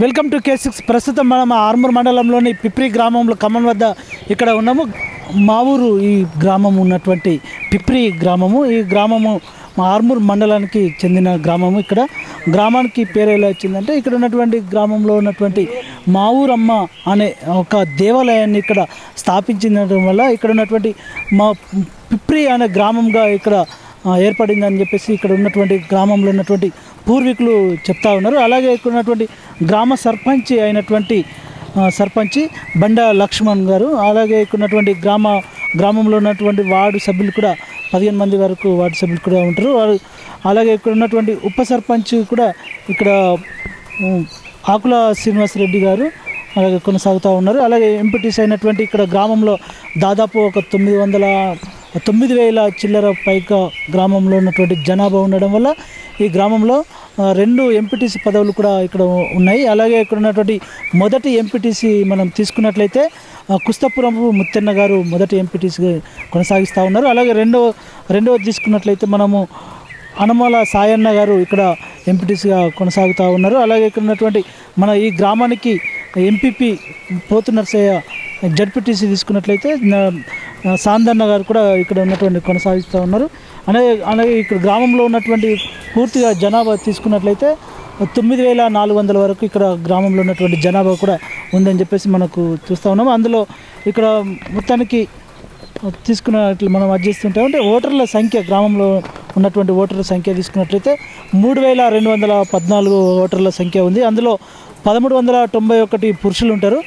Welcome to K6. ప్రస్తుతం మనం ఆర్మూర్ మండలంలోని పిప్రి గ్రామంలో ఖమ్మం వద్ద ఇక్కడ ఉన్నాము. మా ఊరు ఈ గ్రామం ఉన్నటువంటి పిప్రి గ్రామము. ఈ గ్రామము మా ఆర్మూర్ మండలానికి చెందిన గ్రామము. ఇక్కడ గ్రామానికి పేరు ఎలా వచ్చిందంటే ఇక్కడ ఉన్నటువంటి గ్రామంలో ఉన్నటువంటి మా ఊరమ్మ అనే ఒక దేవాలయాన్ని ఇక్కడ స్థాపించడం వల్ల ఇక్కడ ఉన్నటువంటి మా పిప్రి అనే గ్రామంగా ఇక్కడ ఏర్పడిందని చెప్పేసి ఇక్కడ ఉన్నటువంటి గ్రామంలో ఉన్నటువంటి పూర్వీకులు చెప్తా ఉన్నారు. అలాగే ఇక్కడ ఉన్నటువంటి గ్రామ సర్పంచ్ అయినటువంటి సర్పంచి బండ లక్ష్మణ్ గారు, అలాగే ఇక్కడ ఉన్నటువంటి గ్రామంలో ఉన్నటువంటి వార్డు సభ్యులు కూడా 15 మంది వరకు వార్డు సభ్యులు కూడా ఉంటారు. అలాగే ఇక్కడ ఉన్నటువంటి ఉప సర్పంచ్ కూడా ఇక్కడ ఆకుల శ్రీనివాసరెడ్డి గారు అలాగే కొనసాగుతూ ఉన్నారు. అలాగే ఎంపీటీసీ అయినటువంటి ఇక్కడ గ్రామంలో దాదాపు ఒక 9,000 చిల్లర పైగా గ్రామంలో ఉన్నటువంటి జనాభా ఉండడం వల్ల ఈ గ్రామంలో 2 ఎంపీటీసీ పదవులు కూడా ఇక్కడ ఉన్నాయి. అలాగే ఇక్కడ ఉన్నటువంటి మొదటి ఎంపీటీసీ మనం తీసుకున్నట్లయితే కుస్తపురము ముత్తెన్న గారు మొదటి ఎంపీటీసీగా కొనసాగిస్తూ ఉన్నారు. అలాగే రెండవది తీసుకున్నట్లయితే మనము అనమాల సాయన్న గారు ఇక్కడ ఎంపీటీసీగా కొనసాగుతూ ఉన్నారు. అలాగే ఇక్కడ ఉన్నటువంటి మన ఈ గ్రామానికి ఎంపీపీ పోతు నర్సయ్య జడ్పీటీసీ తీసుకున్నట్లయితే సాందన్న గారు కూడా ఇక్కడ ఉన్నటువంటి కొనసాగిస్తూ ఉన్నారు. అలాగే ఇక్కడ గ్రామంలో ఉన్నటువంటి పూర్తిగా జనాభా తీసుకున్నట్లయితే 9,400 వరకు ఇక్కడ గ్రామంలో ఉన్నటువంటి జనాభా కూడా ఉందని చెప్పేసి మనకు చూస్తూ ఉన్నాము. అందులో ఇక్కడ మొత్తానికి తీసుకున్నట్లు మనం అడ్జేస్తుంటామంటే ఓటర్ల సంఖ్య గ్రామంలో ఉన్నటువంటి ఓటర్ల సంఖ్య తీసుకున్నట్లయితే 3,214 ఓటర్ల సంఖ్య ఉంది. అందులో 1,391 పురుషులు ఉంటారు.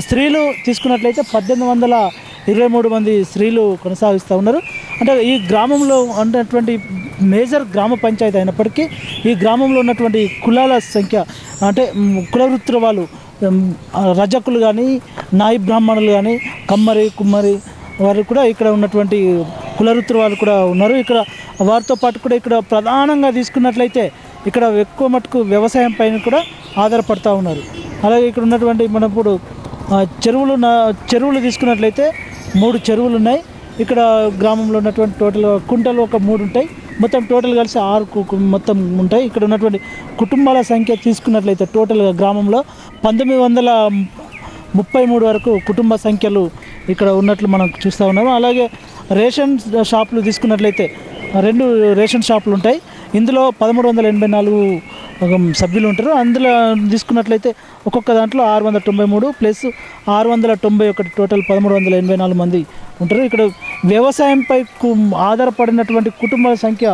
స్త్రీలు తీసుకున్నట్లయితే 1,823 మంది స్త్రీలు కొనసాగిస్తూ ఉన్నారు. అంటే ఈ గ్రామంలో ఉన్నటువంటి మేజర్ గ్రామ పంచాయతీ అయినప్పటికీ ఈ గ్రామంలో ఉన్నటువంటి కులాల సంఖ్య అంటే కుల వృత్తుల వాళ్ళు రజకులు కానీ నాయి బ్రాహ్మణులు కానీ కమ్మరి కుమ్మరి వారు కూడా ఇక్కడ ఉన్నటువంటి కుల వృత్తుల వాళ్ళు కూడా ఉన్నారు. ఇక్కడ వారితో పాటు కూడా ఇక్కడ ప్రధానంగా తీసుకున్నట్లయితే ఇక్కడ ఎక్కువ మటుకు వ్యవసాయం పైన కూడా ఆధారపడుతూ ఉన్నారు. అలాగే ఇక్కడ ఉన్నటువంటి మనం ఇప్పుడు చెరువులు తీసుకున్నట్లయితే 3 చెరువులు ఉన్నాయి. ఇక్కడ గ్రామంలో ఉన్నటువంటి టోటల్ కుంటలు ఒక 3 ఉంటాయి. మొత్తం టోటల్ కలిసి 6 మొత్తం ఉంటాయి. ఇక్కడ ఉన్నటువంటి కుటుంబాల సంఖ్య తీసుకున్నట్లయితే టోటల్గా గ్రామంలో 1933 వరకు కుటుంబ సంఖ్యలు ఇక్కడ ఉన్నట్లు మనం చూస్తూ ఉన్నాము. అలాగే రేషన్ షాపులు తీసుకున్నట్లయితే 2 రేషన్ షాపులు ఉంటాయి. ఇందులో 1,384 సభ్యులు ఉంటారు. అందులో తీసుకున్నట్లయితే ఒక్కొక్క దాంట్లో 693 ప్లస్ 691 టోటల్ 1,384 మంది ఉంటారు. ఇక్కడ వ్యవసాయంపై ఆధారపడినటువంటి కుటుంబాల సంఖ్య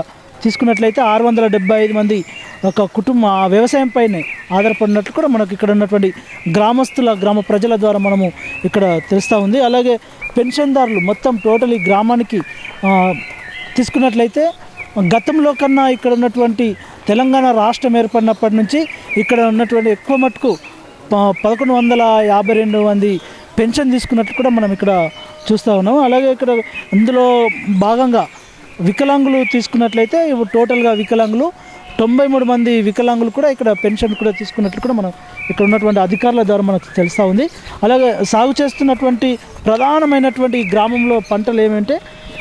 తీసుకున్నట్లయితే 675 మంది ఒక కుటుంబం ఆ వ్యవసాయంపైనే ఆధారపడినట్లు కూడా మనకు ఇక్కడ ఉన్నటువంటి గ్రామ ప్రజల ద్వారా మనము ఇక్కడ తెలుస్తూ ఉంది. అలాగే పెన్షన్దారులు మొత్తం టోటల్ ఈ గ్రామానికి తీసుకున్నట్లయితే గతంలో కన్నా ఇక్కడ ఉన్నటువంటి తెలంగాణ రాష్ట్రం ఏర్పడినప్పటి నుంచి ఇక్కడ ఉన్నటువంటి ఎక్కువ మటుకు 1,152 మంది పెన్షన్ తీసుకున్నట్లు కూడా మనం ఇక్కడ చూస్తూ ఉన్నాము. అలాగే ఇక్కడ అందులో భాగంగా వికలాంగులు తీసుకున్నట్లయితే టోటల్గా వికలాంగులు 93 మంది వికలాంగులు కూడా ఇక్కడ పెన్షన్ కూడా తీసుకున్నట్లు కూడా మనం ఇక్కడ ఉన్నటువంటి అధికారుల ద్వారా మనకు తెలుస్తూ ఉంది. అలాగే సాగు చేస్తున్నటువంటి ప్రధానమైనటువంటి గ్రామంలో పంటలు ఏమంటే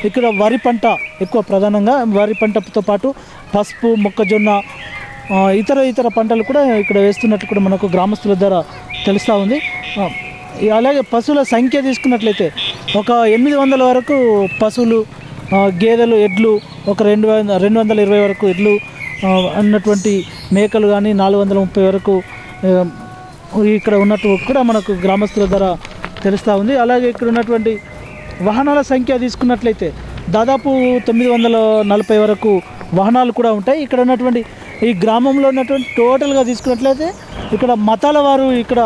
ఇక్కడ వరి పంట ఎక్కువ ప్రధానంగా వరి పంటతో పాటు పసుపు మొక్కజొన్న ఇతర పంటలు కూడా ఇక్కడ వేస్తున్నట్లు కూడా మనకు గ్రామస్తుల ద్వారా తెలుస్తూ ఉంది. అలాగే పశువుల సంఖ్య తీసుకున్నట్లయితే ఒక 800 వరకు పశువులు గేదెలు ఎడ్లు ఒక 220 వరకు ఎడ్లు అన్నటువంటి మేకలు కానీ 430 వరకు ఇక్కడ ఉన్నట్టు కూడా మనకు గ్రామస్తుల ద్వారా తెలుస్తూ ఉంది. అలాగే ఇక్కడ ఉన్నటువంటి వాహనాల సంఖ్య తీసుకున్నట్లయితే దాదాపు 940 వరకు వాహనాలు కూడా ఉంటాయి. ఇక్కడ ఉన్నటువంటి ఈ గ్రామంలో ఉన్నటువంటి టోటల్గా తీసుకున్నట్లయితే ఇక్కడ మతాల వారు ఇక్కడ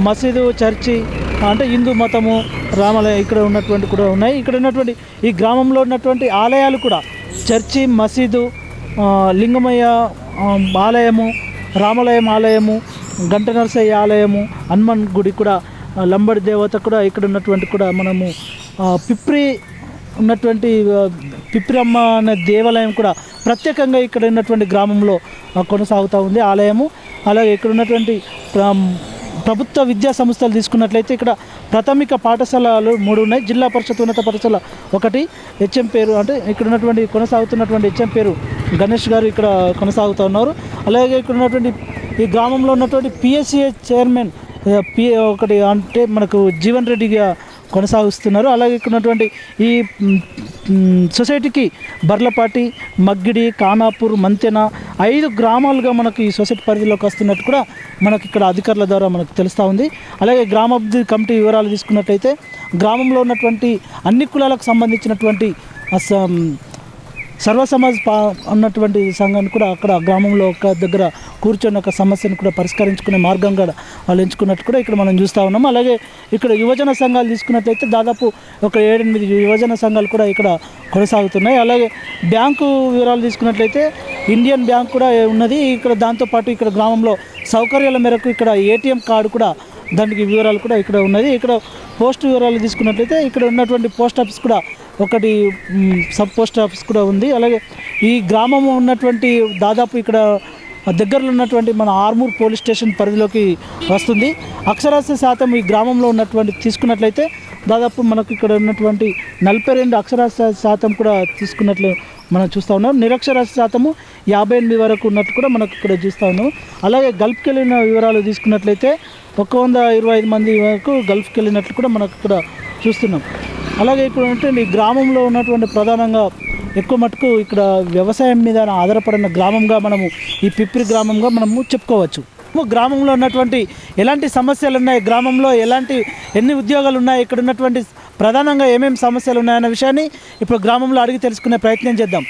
మసీదు చర్చి అంటే హిందూ మతము రామాలయం ఇక్కడ ఉన్నటువంటి కూడా ఉన్నాయి. ఇక్కడ ఉన్నటువంటి ఈ గ్రామంలో ఉన్నటువంటి ఆలయాలు కూడా చర్చి మసీదు లింగమయ్య ఆలయము రామాలయం ఆలయము గంట నరసయ్య ఆలయము హనుమాన్ గుడి కూడా లంబడి దేవత కూడా ఇక్కడ ఉన్నటువంటి కూడా మనము పిప్రి ఉన్నటువంటి పిప్రమ్మ అనే దేవాలయం కూడా ప్రత్యేకంగా ఇక్కడ ఉన్నటువంటి గ్రామంలో కొనసాగుతూ ఉంది ఆలయము. అలాగే ఇక్కడ ఉన్నటువంటి ప్రభుత్వ విద్యా సంస్థలు తీసుకున్నట్లయితే ఇక్కడ ప్రాథమిక పాఠశాలలు 3 ఉన్నాయి. జిల్లా పరిషత్ ఉన్నత పాఠశాల 1 హెచ్ఎం పేరు అంటే ఇక్కడ ఉన్నటువంటి కొనసాగుతున్నటువంటి హెచ్ఎం పేరు గణేష్ గారు ఇక్కడ కొనసాగుతూ ఉన్నారు. అలాగే ఇక్కడ ఉన్నటువంటి ఈ గ్రామంలో ఉన్నటువంటి పిఎస్సిఏ చైర్మన్ ఒకటి అంటే మనకు జీవన్ రెడ్డిగా కొనసాగిస్తున్నారు. అలాగే ఇక్కడ ఉన్నటువంటి ఈ సొసైటీకి బర్లపాటి, మగ్గిడి, ఖానాపూర్, మంతెన 5 గ్రామాలుగా మనకు ఈ సొసైటీ పరిధిలోకి వస్తున్నట్టు కూడా మనకి ఇక్కడ అధికారుల ద్వారా మనకు తెలుస్తూ ఉంది. అలాగే గ్రామాభివృద్ధి కమిటీ వివరాలు తీసుకున్నట్టయితే గ్రామంలో ఉన్నటువంటి అన్ని కులాలకు సంబంధించినటువంటి సర్వసమాజ్ అన్నటువంటి సంఘాన్ని కూడా అక్కడ గ్రామంలో ఒక దగ్గర కూర్చొని ఒక సమస్యను కూడా పరిష్కరించుకునే మార్గంగా వాళ్ళు ఎంచుకున్నట్టు కూడా ఇక్కడ మనం చూస్తూ ఉన్నాము. అలాగే ఇక్కడ యువజన సంఘాలు తీసుకున్నట్లయితే దాదాపు ఒక 7-8 యువజన సంఘాలు కూడా ఇక్కడ కొనసాగుతున్నాయి. అలాగే బ్యాంకు వివరాలు తీసుకున్నట్లయితే ఇండియన్ బ్యాంక్ కూడా ఉన్నది ఇక్కడ. దాంతోపాటు ఇక్కడ గ్రామంలో సౌకర్యాల మేరకు ఇక్కడ ఏటీఎం కార్డు కూడా దానికి వివరాలు కూడా ఇక్కడ ఉన్నది. ఇక్కడ పోస్ట్ వివరాలు తీసుకున్నట్లయితే ఇక్కడ ఉన్నటువంటి పోస్ట్ ఆఫీస్ కూడా ఒకటి సబ్ పోస్ట్ ఆఫీస్ కూడా ఉంది. అలాగే ఈ గ్రామం ఉన్నటువంటి దాదాపు ఇక్కడ దగ్గరలో ఉన్నటువంటి మన ఆర్మూర్ పోలీస్ స్టేషన్ పరిధిలోకి వస్తుంది. అక్షరాస్యత శాతం ఈ గ్రామంలో ఉన్నటువంటి తీసుకున్నట్లయితే దాదాపు మనకు ఇక్కడ ఉన్నటువంటి 42 అక్షరాస్యత శాతం కూడా తీసుకున్నట్లు మనం చూస్తూ ఉన్నాం. నిరక్షరాస్యత శాతము 58 వరకు ఉన్నట్టు కూడా మనకు ఇక్కడ చూస్తూ ఉన్నాం. అలాగే గల్ఫ్కి వెళ్ళిన వివరాలు తీసుకున్నట్లయితే 125 మంది వరకు గల్ఫ్కి వెళ్ళినట్లు కూడా మనకు ఇక్కడ చూస్తున్నాం. అలాగే ఇక్కడ ఉన్నటువంటి గ్రామంలో ఉన్నటువంటి ప్రధానంగా ఎక్కువ మటుకు ఇక్కడ వ్యవసాయం మీద ఆధారపడిన గ్రామంగా మనము ఈ పిప్పిరి గ్రామంగా మనము చెప్పుకోవచ్చు. గ్రామంలో ఉన్నటువంటి ఎలాంటి సమస్యలు ఉన్నాయి, గ్రామంలో ఎన్ని ఉద్యోగాలు ఉన్నాయి, ఇక్కడ ఉన్నటువంటి ప్రధానంగా ఏమేమి సమస్యలు ఉన్నాయన్న విషయాన్ని ఇప్పుడు గ్రామంలో అడిగి తెలుసుకునే ప్రయత్నం చేద్దాం.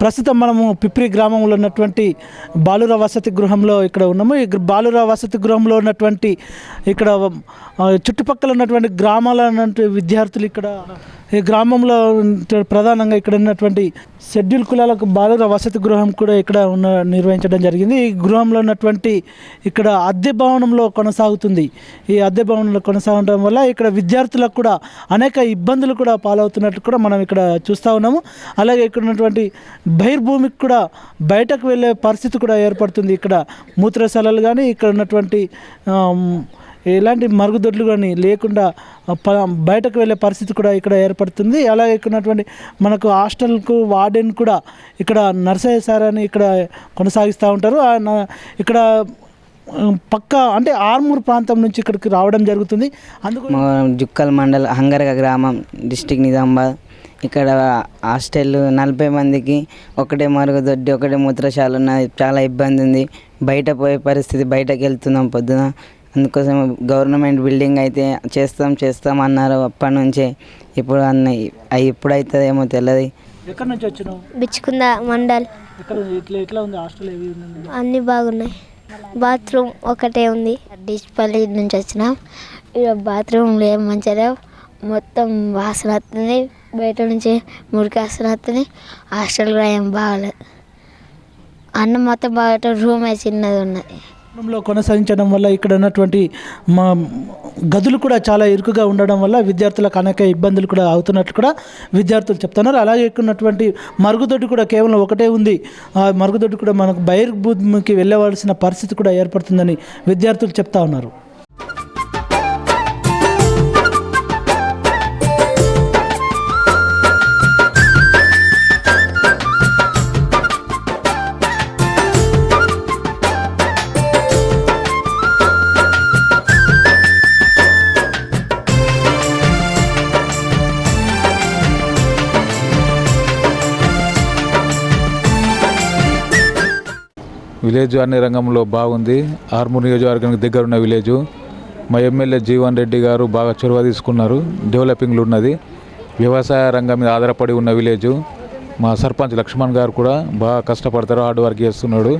ప్రస్తుతం మనము పిప్రి గ్రామంలో ఉన్నటువంటి బాలుర వసతి గృహంలో ఇక్కడ ఉన్నాము. ఈ బాలుర వసతి గృహంలో ఉన్నటువంటి ఇక్కడ చుట్టుపక్కల ఉన్నటువంటి గ్రామాల విద్యార్థులు ఇక్కడ ఈ గ్రామంలో ప్రధానంగా ఇక్కడ ఉన్నటువంటి షెడ్యూల్ కులాలకు బాలుర వసతి గృహం కూడా ఇక్కడ నిర్వహించడం జరిగింది. ఈ గృహంలో ఉన్నటువంటి ఇక్కడ అద్దె భవనంలో కొనసాగుతుంది. ఈ అద్దె భవనంలో కొనసాగడం వల్ల ఇక్కడ విద్యార్థులకు కూడా అనేక ఇబ్బందులు కూడా పాలవుతున్నట్టు కూడా మనం ఇక్కడ చూస్తూ ఉన్నాము. అలాగే ఇక్కడ ఉన్నటువంటి బహిర్భూమికి కూడా బయటకు వెళ్ళే పరిస్థితి కూడా ఏర్పడుతుంది. ఇక్కడ మూత్రశాలలు కానీ ఇక్కడ ఉన్నటువంటి ఎలాంటి మరుగుదొడ్లు కానీ లేకుండా బయటకు వెళ్ళే పరిస్థితి కూడా ఇక్కడ ఏర్పడుతుంది. అలాగే ఇక్కడ ఉన్నటువంటి మనకు హాస్టల్కు వార్డెన్ కూడా ఇక్కడ నర్సయ్య సార్ అని ఇక్కడ కొనసాగిస్తూ ఉంటారు. ఇక్కడ పక్క అంటే ఆర్మూర్ ప్రాంతం నుంచి ఇక్కడికి రావడం జరుగుతుంది. అందుకు జుక్కల్ మండల్ హంగరగ గ్రామం, డిస్టిక్ నిజామాబాద్. ఇక్కడ హాస్టల్ 40 మందికి ఒకటే మరుగుదొడ్డి, ఒకటే మూత్రశాల ఉన్నది. చాలా ఇబ్బంది ఉంది. బయట పోయే పరిస్థితి, బయటకు వెళ్తున్నాం పొద్దున. అందుకోసం గవర్నమెంట్ బిల్డింగ్ అయితే చేస్తాం అన్నారు అప్పటి నుంచే. ఇప్పుడు అవి ఎప్పుడు అవుతుందేమో తెలియదు. ఎక్కడి నుంచి వచ్చినావు? బిచ్చుకుందా మండల్. ఎట్లా ఉంది హాస్టల్? అన్నీ బాగున్నాయి. బాత్రూమ్ ఒకటే ఉంది. డిస్పల్లి నుంచి వచ్చినాం. ఇక బాత్రూమ్లో ఏం మంచిగా లేవు, మొత్తం వాసన వస్తుంది. బయట నుంచి మురికి వాసన వస్తుంది. హాస్టల్ కూడా ఏం బాగలేదు. అన్నం మొత్తం బాగా రూమ్ చిన్నది ఉన్నది. లో కొనసాగించడం వల్ల ఇక్కడ ఉన్నటువంటి మా గదులు కూడా చాలా ఇరుకుగా ఉండడం వల్ల విద్యార్థులకు అనేక ఇబ్బందులు కూడా అవుతున్నట్టు కూడా విద్యార్థులు చెప్తున్నారు. అలాగే ఇక్కడ ఉన్నటువంటి మరుగుదొడ్డి కూడా కేవలం ఒకటే ఉంది. ఆ మరుగుదొడ్డి కూడా మనకు బహిర్భూమికి వెళ్ళవలసిన పరిస్థితి కూడా ఏర్పడుతుందని విద్యార్థులు చెప్తా ఉన్నారు. విలేజ్ అన్ని రంగంలో బాగుంది. ఆర్మూర్ నియోజకవర్గానికి దగ్గర ఉన్న విలేజు. మా ఎమ్మెల్యే జీవన్ రెడ్డి గారు బాగా చొరవ తీసుకున్నారు. డెవలపింగ్లు ఉన్నది. వ్యవసాయ రంగం మీద ఆధారపడి ఉన్న విలేజు. మా సర్పంచ్ లక్ష్మణ్ గారు కూడా బాగా కష్టపడతారు, హార్డ్ వర్క్ చేస్తున్నాడు.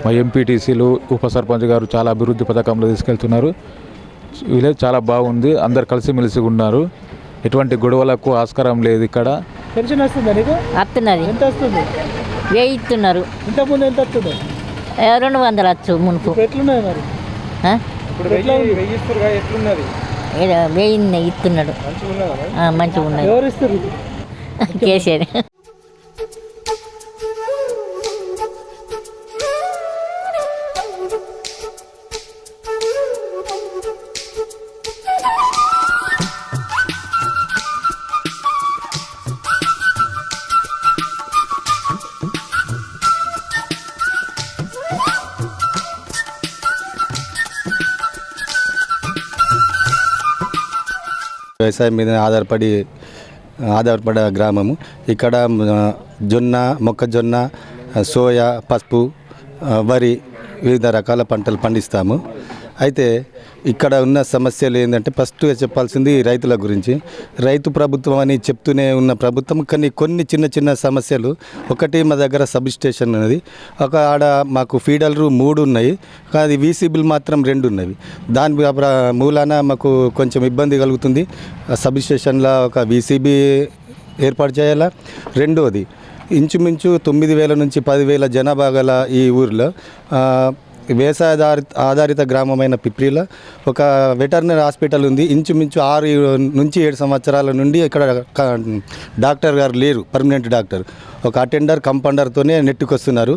మా ఎంపీటీసీలు, ఉప సర్పంచ్ గారు చాలా అభివృద్ధి పథకంలో తీసుకెళ్తున్నారు. విలేజ్ చాలా బాగుంది. అందరు కలిసిమెలిసి ఉన్నారు. ఎటువంటి గొడవలకు ఆస్కారం లేదు. ఇక్కడ పెన్షన్ వస్తుందా నీకు? వస్తున్నది. ఎంత వస్తుంది? 1000 ఇస్తున్నారు. ఇంతకుముందు ఎంత వస్తుంది? 200 వచ్చు మునుపు. ఎట్లున్నాయి మరి? 1000 ఇస్తున్నాడు. మంచిగా ఉన్నది. ఎవరు ఇస్తారు? కేసీఆర్. వ్యవసాయం మీద ఆధారపడే గ్రామము. ఇక్కడ మొక్కజొన్న, సోయా, పసుపు, వరి వివిధ రకాల పంటలు పండిస్తాము. అయితే ఇక్కడ ఉన్న సమస్యలు ఏంటంటే ఫస్ట్ చెప్పాల్సింది రైతుల గురించి. రైతు ప్రభుత్వం అని చెప్తూనే ఉన్న ప్రభుత్వం కానీ కొన్ని చిన్న చిన్న సమస్యలు. ఒకటి మా దగ్గర సబ్ స్టేషన్ ఉన్నది, ఒక ఆడ మాకు ఫీడర్లు 3 ఉన్నాయి, కానీ వీసీబీలు మాత్రం 2 ఉన్నవి. దాని మూలాన మాకు కొంచెం ఇబ్బంది కలుగుతుంది. సబ్ స్టేషన్లో ఒక వీసీబీ ఏర్పాటు చేయాలా. రెండోది ఇంచుమించు 9,000 నుంచి 10,000 జనాభా గల ఈ ఊరిలో వ్యవసాయ ఆధారిత గ్రామమైన పిప్రిలో ఒక వెటర్నరీ హాస్పిటల్ ఉంది. ఇంచుమించు 6 నుంచి 7 సంవత్సరాల నుండి ఇక్కడ డాక్టర్ గారు లేరు, పర్మనెంట్ డాక్టర్. ఒక అటెండర్ కంపౌండర్తోనే నెట్టుకొస్తున్నారు.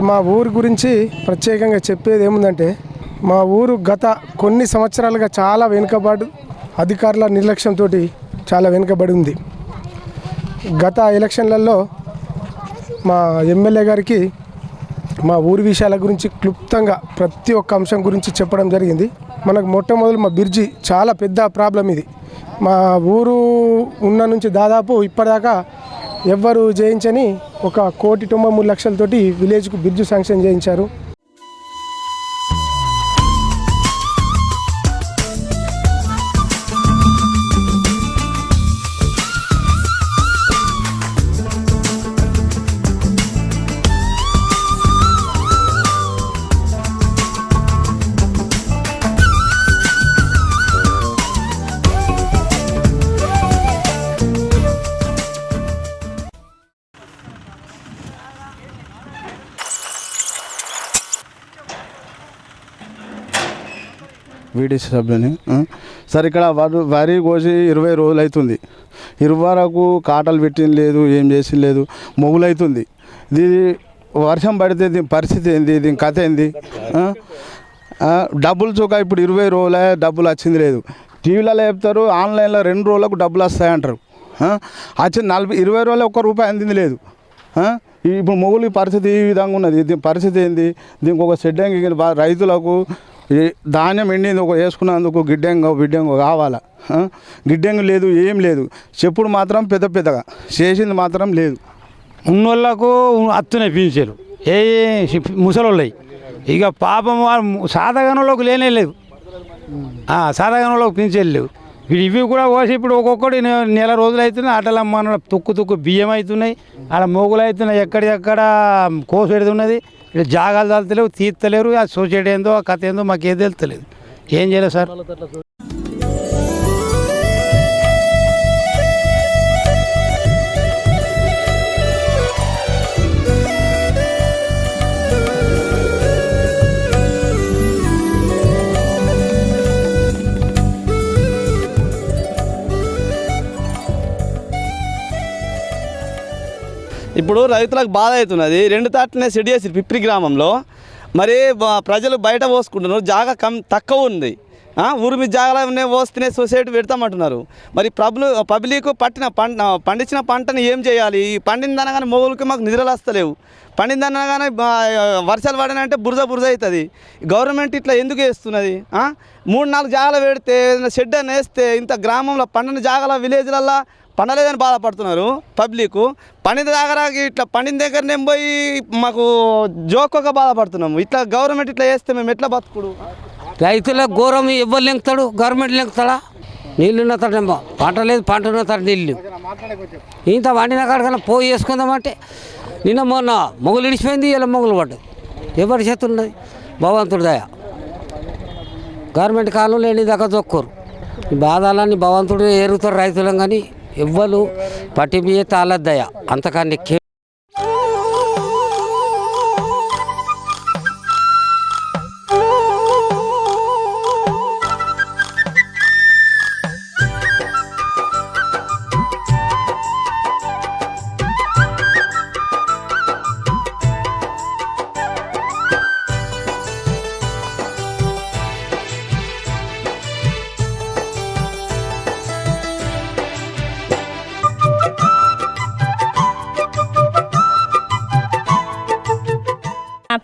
మా ఊరు గురించి ప్రత్యేకంగా చెప్పేది ఏముందంటే, మా ఊరు గత కొన్ని సంవత్సరాలుగా చాలా వెనుకబడి, అధికారుల నిర్లక్ష్యంతో చాలా వెనుకబడి ఉంది. గత ఎలక్షన్లలో మా ఎమ్మెల్యే గారికి మా ఊరి విషయాల గురించి క్లుప్తంగా ప్రతి ఒక్క అంశం గురించి చెప్పడం జరిగింది. మనకు మొట్టమొదలు మా బిర్జి చాలా పెద్ద ప్రాబ్లం ఇది. మా ఊరు ఉన్న నుంచి దాదాపు ఇప్పటిదాకా ఎవ్వరు చేయించని 1,93,00,000తోటి విలేజ్కు బిర్జు శాంక్షన్ చేయించారు. వీడీసీ సభ్యుని సార్, ఇక్కడ వరి కోసి 20 రోజులు అవుతుంది. 20 వరకు కాటలు పెట్టింది లేదు, ఏం చేసి లేదు, మొగులు అవుతుంది. ఇది వర్షం పడితే దీని పరిస్థితి ఏంది, దీని కథ ఏంది? డబ్బులు చూక ఇప్పుడు 20 రోజులే డబ్బులు వచ్చింది లేదు. టీవీలలో చెప్తారు, ఆన్లైన్లో 2 రోజులకు డబ్బులు వస్తాయంటారు. వచ్చింది 20 రోజులు ₹1 అందింది లేదు. ఇప్పుడు మొగులి పరిస్థితి ఈ విధంగా ఉన్నది. దీని పరిస్థితి ఏంది? దీనికి ఒక షెడ్డింగ్ రైతులకు ధాన్యం ఎండింది ఒక వేసుకున్నందుకు బిడ్డంగా కావాలా. గిడ్డంగి లేదు, ఏం లేదు. చెప్పుడు మాత్రం పెద్దగా చేసింది మాత్రం లేదు. ఉన్నోళ్ళకు అత్తున్నాయి పింఛన్లు, ఏ ముసలోళ్ళవి. ఇక పాపం సాధారణలోకి లేనే లేవు, సాధారణలోకి పింఛన్లు లేవు. ఇవి కూడా పోసి ఇప్పుడు ఒక్కొక్కటి నెల రోజులు అవుతున్నాయి. అటల మన తుక్కు బియ్యం అవుతున్నాయి, అలా మోగులు అవుతున్నాయి, ఎక్కడెక్కడ కోసు పెడుతున్నది. ఇక్కడ జాగాలు తలుతలేవు, తీర్తలేరు. ఆ సొసైటీ ఏందో ఆ కథ ఏందో మాకు ఏది తెలుస్తలేదు. ఏం చేయలేదు సార్. ఇప్పుడు రైతులకు బాధ అవుతున్నది. 2 తాట్లనే సెట్ చేసి పిప్రి గ్రామంలో మరి ప్రజలు బయట పోసుకుంటున్నారు. జాగా తక్కువ ఉంది. ఊరి మీద జాగాలో పోస్తేనే సొసైటీ పెడతామంటున్నారు. మరి పబ్లిక్ పండించిన పంటని ఏం చేయాలి? పండిందనగానే మొగులకి మాకు నిద్రలు వస్తలేవు. పండిందనగానే వర్షాలు పడినంటే బురద అవుతుంది. గవర్నమెంట్ ఇట్లా ఎందుకు వేస్తున్నది? 3-4 జాగాలు పెడితే షెడ్ అని వేస్తే ఇంత గ్రామంలో పండిన జాగాల విలేజ్లల్లో పండలేదని బాధపడుతున్నారు పబ్లిక్. పండిన దగ్గర ఇట్లా పండిన దగ్గరనే పోయి మాకు జోక్గా బాధపడుతున్నాము. ఇట్లా గవర్నమెంట్ ఇట్లా చేస్తే మేము ఎట్లా బతుకుడు? రైతులకు ఘోరం. ఎవరు లెంకుతాడు? గవర్నమెంట్ లెంకుతాడా? నీళ్ళు ఉన్న తడేమో పంట లేదు, పంట ఉన్న తడ నీళ్ళు. ఇంత వండిన కాడికన్నా పోయి వేసుకుందామంటే నిన్న మొన్న మొగులు ఇడిచిపోయింది, ఇలా మొగులు పడ్డది. ఎవరి చేతున్నది? భగవంతుడి దయ. గవర్నమెంట్ కాలంలో లేని దాకా చొక్కరు. ఈ బాధలన్నీ భగవంతుడు ఎరుగుతారు రైతులం కానీ ఎవ్వరు పట్టి బియ్య తాళద్దయ అంతకన్నా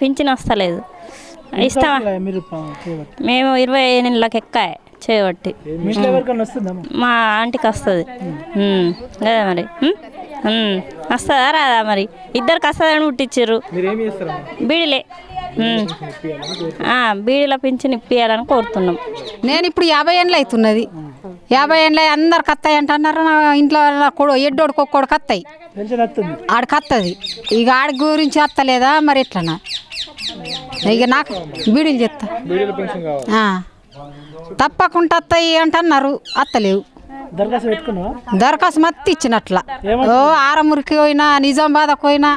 పింఛన్ వస్తలేదు ఇస్తావా మీరు మేము 25 నెలలకు ఎక్కాయి చేయబట్టి మీ ఇంట్లో ఎవరికైనా వస్తుందా మా ఆంటీకి వస్తుంది కదా మరి వస్తుందా రాదా మరి ఇద్దరికి వస్తుందని పుట్టించారు మీరేం చేస్తారా బీడీలే బీడీలో పింఛన్ ఇప్పియాలని కోరుతున్నాం. నేను ఇప్పుడు 50 ఏళ్ళు అవుతున్నది 50 ఏళ్ళు అందరికి వస్తాయి అంటున్నారు. నా ఇంట్లో ఎడ్డోడికి ఒక్కోడికి వస్తాయి ఆడికి వస్తుంది ఇక ఆడి గురించి వస్తలేదా మరి ఎట్లనా ఇక నాకు బీడీలు చెప్తా తప్పకుండా వస్తాయి అంటున్నారు వస్తలేవు. దరఖాస్తు మత్తి ఇచ్చినట్ల ఆరమురికి పోయినా నిజామాబాద్కి పోయినా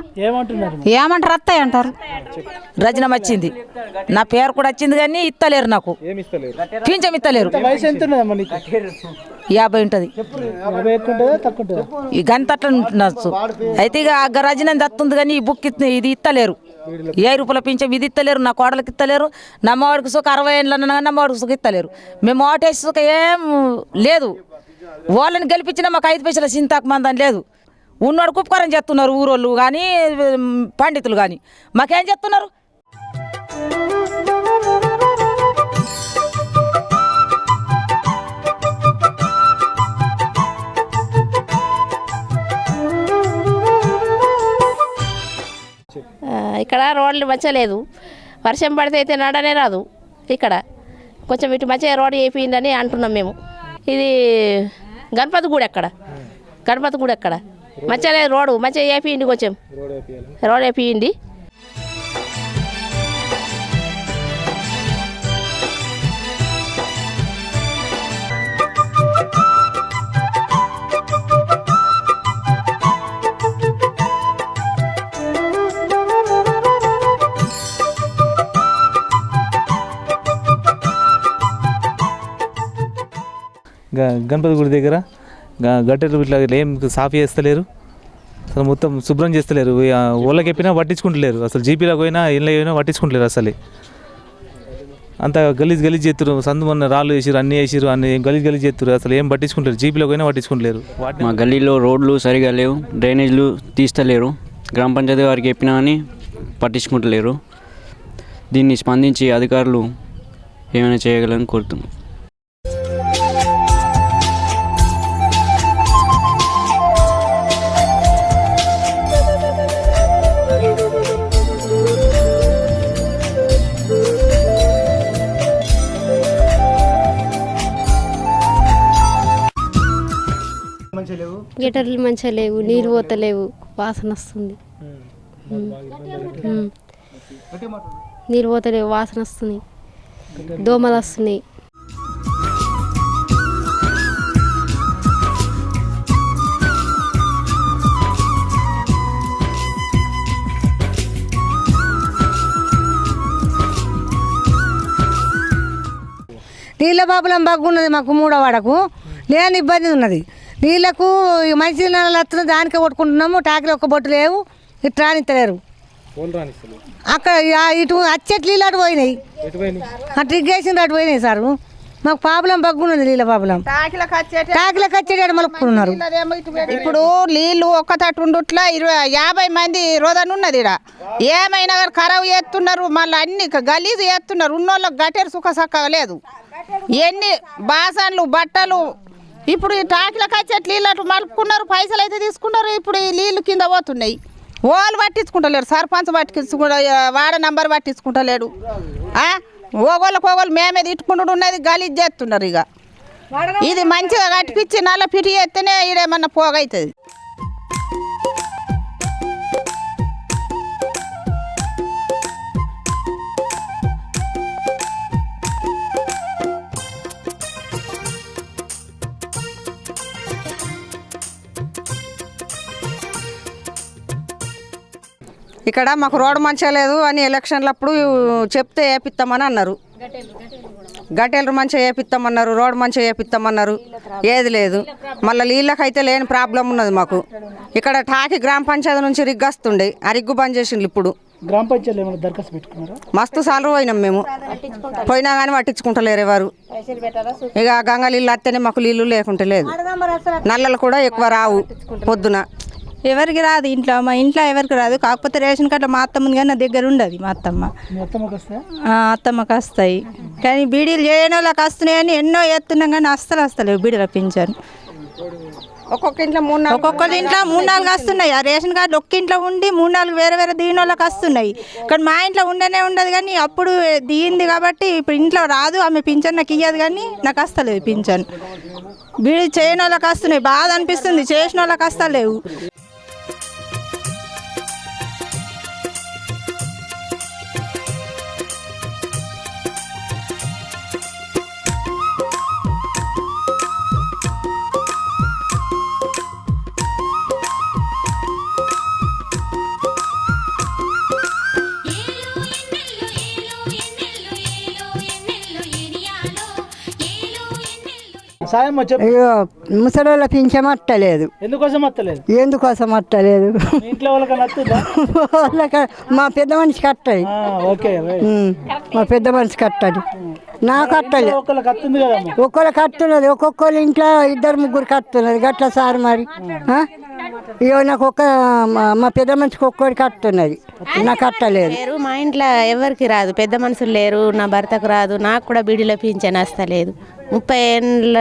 ఏమంటారు వస్తాయి అంటారు. రజనం వచ్చింది నా పేరు కూడా వచ్చింది కానీ ఇస్తలేరు నాకు పింఛం ఇస్తలేరు. 50 ఉంటుంది ఈ గంట అట్లా ఉంటున్నారు. అయితే ఇక రజనం దత్తుంది కానీ ఈ బుక్ ఇది ఇస్తలేరు. 50 రూపాయల పింఛం ఇది ఇస్తలేరు. నా కోడలకి ఇస్తలేరు. నమ్మవాడికి సుఖ 60 ఏళ్ళ నమ్మవాడికి సుఖ ఇస్తలేరు. మేము ఓటేసి సుఖ ఏం లేదు. వాళ్ళని గెలిపించినా మాకు 5 పైసల చింతకు మందని లేదు. ఉన్నోడు కుప్పకారం చేస్తున్నారు ఊరోళ్ళు కానీ పండితులు కానీ మాకేం చేస్తున్నారు. ఇక్కడ రోడ్లు మంచిగా లేదు. వర్షం పడితే అయితే నడనే రాదు. ఇక్కడ కొంచెం ఇటు మంచిగా రోడ్ వేయిందని అంటున్నాం మేము. ఇది గణపతి గుడి ఎక్కడ మంచిగా లేదు రోడ్డు మంచిగా వేయిండి కొంచెం రోడ్ వేయిండి. గణపతి గుడి దగ్గర గట్టెలు ఇట్లా ఏం సాఫ్ చేస్తలేరు. అసలు మొత్తం శుభ్రం చేస్తలేరు. ఊళ్ళకి చెప్పినా పట్టించుకుంటలేరు. అసలు జీపీలోకి పోయినా ఇళ్ళకి పోయినా పట్టించుకుంటలేరు. అసలు అంత గలీజ్ చేస్తారు. సందు మొన్న రాళ్ళు వేసారు అన్నీ వేసారు అన్ని గలీజ్ చేస్తారు. అసలు ఏం పట్టించుకుంటారు. జీపీలోకి పోయినా పట్టించుకుంటలేరు. మా గల్లీలో రోడ్లు సరిగా లేవు, డ్రైనేజ్లు తీస్తలేరు. గ్రామ పంచాయతీ వారికి చెప్పినా కానీ పట్టించుకుంటలేరు. దీన్ని స్పందించి అధికారులు ఏమైనా చేయగలని కోరుతున్నాం. గెటర్లు మంచిగా లేవు, నీరు పోతలేవు, వాసన వస్తుంది. నీరు పోతలేవు, వాసన వస్తుంది, దోమలు వస్తున్నాయి. నీళ్ళ బాబులం బాగున్నది మాకు 3వ వాడకు లేని ఇబ్బంది ఉన్నది. నీళ్ళకు మంచి నెలలు వస్తున్నాయి దానికే కొట్టుకుంటున్నాము. టాకీలు ఒక్క బొట్టు లేవు, ఇటు రానిస్తలేరు. అక్కడ ఇటు అచ్చట్లు నీళ్ళు అటు పోయినాయి, అటు ఇరిగేషన్ అటు పోయినాయి సార్. మాకు ప్రాబ్లం బగ్గున్నది నీళ్ళ ప్రాబ్లం. టాకీలకు వచ్చేటి మలుపుకున్నారు. ఇప్పుడు నీళ్ళు ఒక్క తట్టు ఉండుట్లా 50 మంది రోదన ఉన్నది. ఇక్కడ ఏమైనా ఖరాబ్ చేస్తున్నారు, మళ్ళీ అన్ని గలీజు చేస్తున్నారు. ఉన్నోళ్ళకి గట్టెరు సుఖ సక్కగా లేదు. ఎన్ని బాసన్లు బట్టలు ఇప్పుడు ఈ టాకీలకు వచ్చేటి నీళ్ళు అటు మలుపుకున్నారు. పైసలు అయితే తీసుకున్నారు. ఇప్పుడు ఈ నీళ్ళు కింద పోతున్నాయి. వాళ్ళు పట్టించుకుంటలేరు. సర్పంచ్ పట్టించుకుంటా, వార్డు నంబర్ పట్టించుకుంటలేడు. ఓగోళ్ళకి మేమే తిట్టుకుంటూ ఉన్నది, గలీజ్ చేస్తున్నారు. ఇక ఇది మంచిగా కట్టిపించి నల్ల పిటి చేస్తేనే ఈడేమన్నా పోగవుతుంది. ఇక్కడ మాకు రోడ్డు మంచిగా లేదు అని ఎలక్షన్లప్పుడు చెప్తే వేపిస్తామని అన్నారు. గట్టెలు మంచిగా వేపిస్తామన్నారు, రోడ్డు మంచిగా వేపిస్తామన్నారు, ఏది లేదు. మళ్ళీ నీళ్ళకైతే లేని ప్రాబ్లం ఉన్నది మాకు. ఇక్కడ టాకి గ్రామ పంచాయతీ నుంచి రిగ్గు వస్తుండే, ఆ రిగ్గు బంద్ చేసిండ్రు. ఇప్పుడు గ్రామ పంచాయతీ ఏమైనా దరఖాస్తు పెట్టుకున్నారా? మస్తు సార్లు పోయినాం మేము, పోయినా కానీ పట్టించుకుంటలేరు ఎవరు. ఇక గంగ నీళ్ళు వస్తేనే మాకు నీళ్ళు లేకుంటే లేదు. నల్లలు కూడా ఎక్కువ రావు పొద్దున. ఎవరికి రాదు ఇంట్లో, మా ఇంట్లో ఎవరికి రాదు. కాకపోతే రేషన్ కార్డులో మా అత్తమ్మ ఉంది కానీ నా దగ్గర ఉండదు మా అత్తమ్మ. అత్తమ్మకి వస్తాయి కానీ బీడీలు చేయని వాళ్ళకి వస్తున్నాయని ఎన్నో ఎత్తున్నాం కానీ వస్తలేవు బీడీలో పింఛను. ఒక్కొక్కరి ఇంట్లో 3-4 వస్తున్నాయి. ఆ రేషన్ కార్డు ఒక్క ఇంట్లో ఉండి 3-4 వేరే వేరే దీని వాళ్ళకి వస్తున్నాయి. కానీ మా ఇంట్లో ఉండనే ఉండదు కానీ అప్పుడు దిగింది కాబట్టి ఇప్పుడు ఇంట్లో రాదు. ఆమె పింఛన్ నాకు ఇయ్యదు కానీ నాకు వస్తలేదు పింఛన్. బీడీ చేయని వాళ్ళకి వస్తున్నాయి, బాధ అనిపిస్తుంది. చేసిన వాళ్ళకి వస్తలేవు. ముసలోళ్ళ పింఛం అట్టలేదు. ఎందుకోసం అత్తలేదు? ఎందుకోసం అట్టలేదు? ఇంట్లో వాళ్ళకి మా పెద్ద మనిషికి అట్టది. మా పెద్ద మనిషికి అట్టది, నాకు అట్టలేదు. ఒక్కొక్కరికి అట్టున్నది, ఒక్కొక్కరు ఇంట్లో 2-3 కట్టున్నది గట్ల సార్. మరి ఇక నాకు మా పెద్ద మనిషికి ఒక్కడికి అట్టున్నది, నాకు అట్టలేదు. మా ఇంట్లో ఎవరికి రాదు, పెద్ద మనుషులు లేరు, నా భర్తకు రాదు, నాకు కూడా బీడీలో పింఛన్ వస్తలేదు. 30 ఏళ్ళ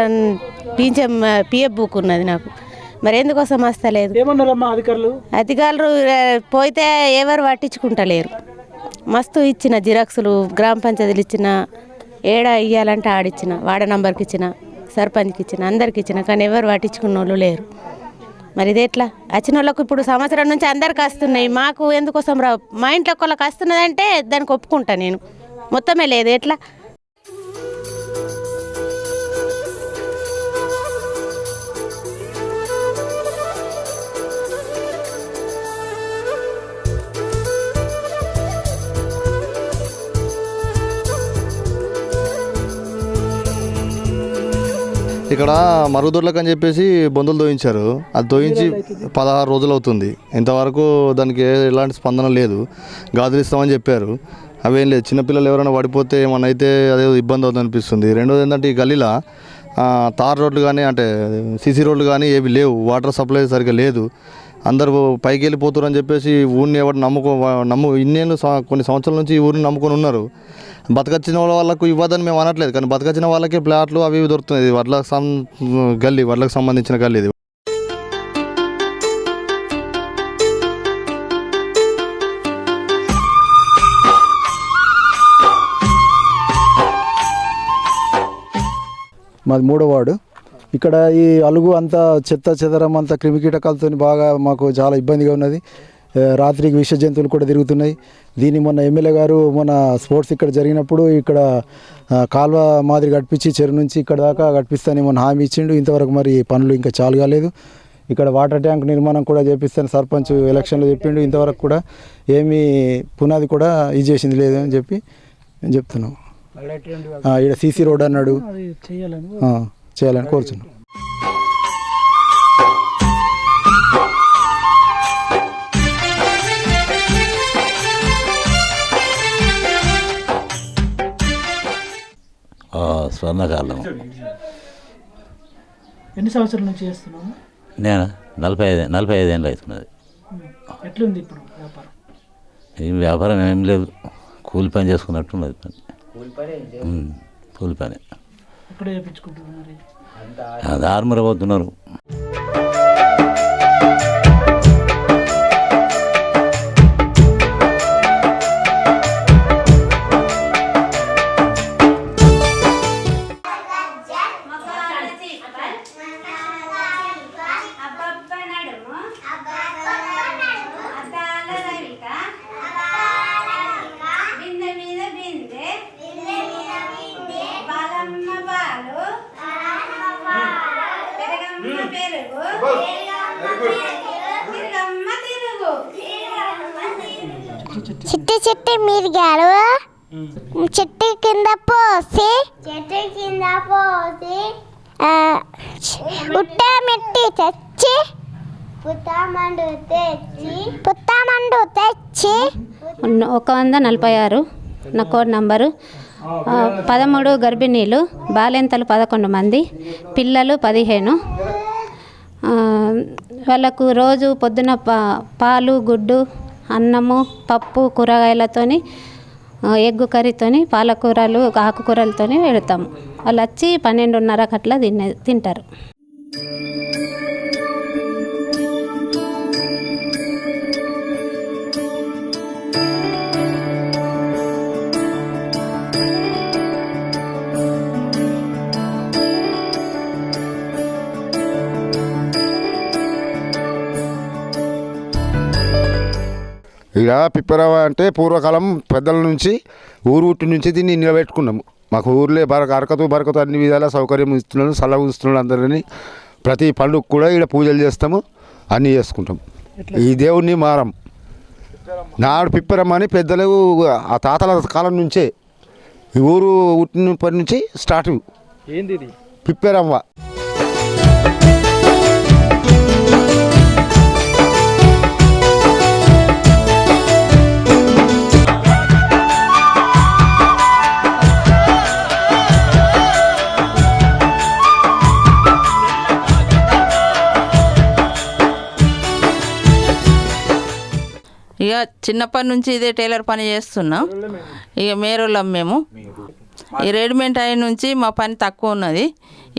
పింఛన్ పిఎఫ్ బుక్ ఉన్నది నాకు, మరి ఎందుకోసం వస్తలేదు? అధికారులు పోతే ఎవరు పట్టించుకుంటలేరు. మస్తు ఇచ్చిన జిరాక్సులు గ్రామ పంచాయతీలు ఇచ్చిన, ఏడా ఇయ్యాలంటే ఆడిచ్చిన, వార్డు నంబర్కి ఇచ్చిన, సర్పంచ్కి ఇచ్చిన, అందరికి ఇచ్చిన, కానీ ఎవరు పట్టించుకున్న వాళ్ళు లేరు. మరి ఇది ఎట్లా? వచ్చిన వాళ్ళకు ఇప్పుడు సంవత్సరం నుంచి అందరికి వస్తున్నాయి, మాకు ఎందుకోసం రావు? మా ఇంట్లో ఒకళ్ళకి వస్తున్నదంటే దానికి ఒప్పుకుంటా నేను, మొత్తమే లేదు. ఎట్లా? ఇక్కడ మరుగుదొడ్లకు అని చెప్పేసి బొందులు తోయించారు. అది తోయించి 16 రోజులు అవుతుంది. ఇంతవరకు దానికి ఎలాంటి స్పందన లేదు. గాజులు ఇస్తామని చెప్పారు, అవేం లేదు. చిన్నపిల్లలు ఎవరైనా పడిపోతే ఏమన్నా అయితే అదే ఇబ్బంది అవుతుంది అనిపిస్తుంది. రెండోది ఏంటంటే ఈ గల్లీలో తార్ రోడ్లు కానీ అంటే సీసీ రోడ్లు కానీ ఏవి లేవు, వాటర్ సప్లై సరిగ్గా లేదు. అందరూ పైకి వెళ్ళిపోతారు అని చెప్పేసి ఊరిని ఎవరు ఇన్నేళ్ళు కొన్ని సంవత్సరాల నుంచి ఈ ఊరిని నమ్ముకొని ఉన్నారు. బతకచ్చిన వాళ్ళకు ఇవ్వదని మేము అనట్లేదు, కానీ బతకచ్చిన వాళ్ళకి ప్లాట్లు అవి ఇవి దొరుకుతున్నాయి. వడ్లకు సంబంధించిన గల్లీ ఇది. మాది 3వ వార్డు. ఇక్కడ ఈ అలుగు అంతా చెత్త చెదరం అంతా క్రిమికీటకాలతో బాగా మాకు చాలా ఇబ్బందిగా ఉన్నది. రాత్రికి విష జంతువులు కూడా తిరుగుతున్నాయి. దీన్ని మొన్న ఎమ్మెల్యే గారు మొన్న స్పోర్ట్స్ ఇక్కడ జరిగినప్పుడు ఇక్కడ కాల్వ మాదిరి కట్టించి చెరువు నుంచి ఇక్కడ దాకా కట్టిస్తానని మొన్న హామీ ఇచ్చిండు. ఇంతవరకు మరి పనులు ఇంకా చాలు కాలేదు. ఇక్కడ వాటర్ ట్యాంక్ నిర్మాణం కూడా చేపిస్తాను సర్పంచ్ ఎలక్షన్లో చెప్పిండు. ఇంతవరకు కూడా ఏమీ పునాది కూడా ఇది చేసింది లేదు అని చెప్పి నేను చెప్తున్నాం. ఇక్కడ సీసీ రోడ్ అన్నాడు, చేయాలని కోరుచున్నాం. స్వర్ణకాలం. ఎన్ని సంవత్సరాల నుంచి చేస్తున్నాను? నేను 45 ఏళ్ళు అవుతున్నది. ఎట్లుంది ఇప్పుడు వ్యాపారం? ఈ వ్యాపారం ఏం లేదు, కూలి పని చేసుకున్నట్టున్నది. కూలి పని ఎక్కడ చేయించుకుంటున్నారు? అది ఆర్మూర్ పోతున్నారు. తిరుగు చిట్టి మిరిగాలు చెట్టు కింద పోసి ఉట్టమిట్టి తెచ్చి పుత్తమండు తెచ్చి 146 నా కోడ్ నంబరు. 13 గర్భిణీలు, బాలింతలు 11 మంది, పిల్లలు 15. వాళ్ళకు రోజు పొద్దున పాలు, గుడ్డు, అన్నము, పప్పు, కూరగాయలతోని, ఎగ్గు కర్రీతోని, పాలకూరలు, ఆకుకూరలతోని పెడతాము. వాళ్ళు వచ్చి 12:30 అట్లా తింటారు. ఇక పిప్పరవ అంటే పూర్వకాలం పెద్దల నుంచి ఊరు నుంచి దీన్ని నిలబెట్టుకున్నాము. మాకు ఊర్లే బరకతు అన్ని విధాల సౌకర్యం ఇస్తున్నాడు, సలహా ఇస్తున్నాడు అందరినీ. ప్రతి పండుగ కూడా ఇక్కడ పూజలు చేస్తాము, అన్నీ చేసుకుంటాం. ఈ దేవుణ్ణి మారం నాడు పిప్పరమ్మ అని పెద్దలు ఆ తాతల కాలం నుంచే ఈ ఊరు పుట్టినప్పటి నుంచి స్టార్ట్ పిప్పరమ్మ. ఇక చిన్నప్పటి నుంచి ఇదే టైలర్ పని చేస్తున్నాం. ఇక మేరోళ్ళం మేము. ఈ రెడీమేడ్ అయిన నుంచి మా పని తక్కువ ఉన్నది.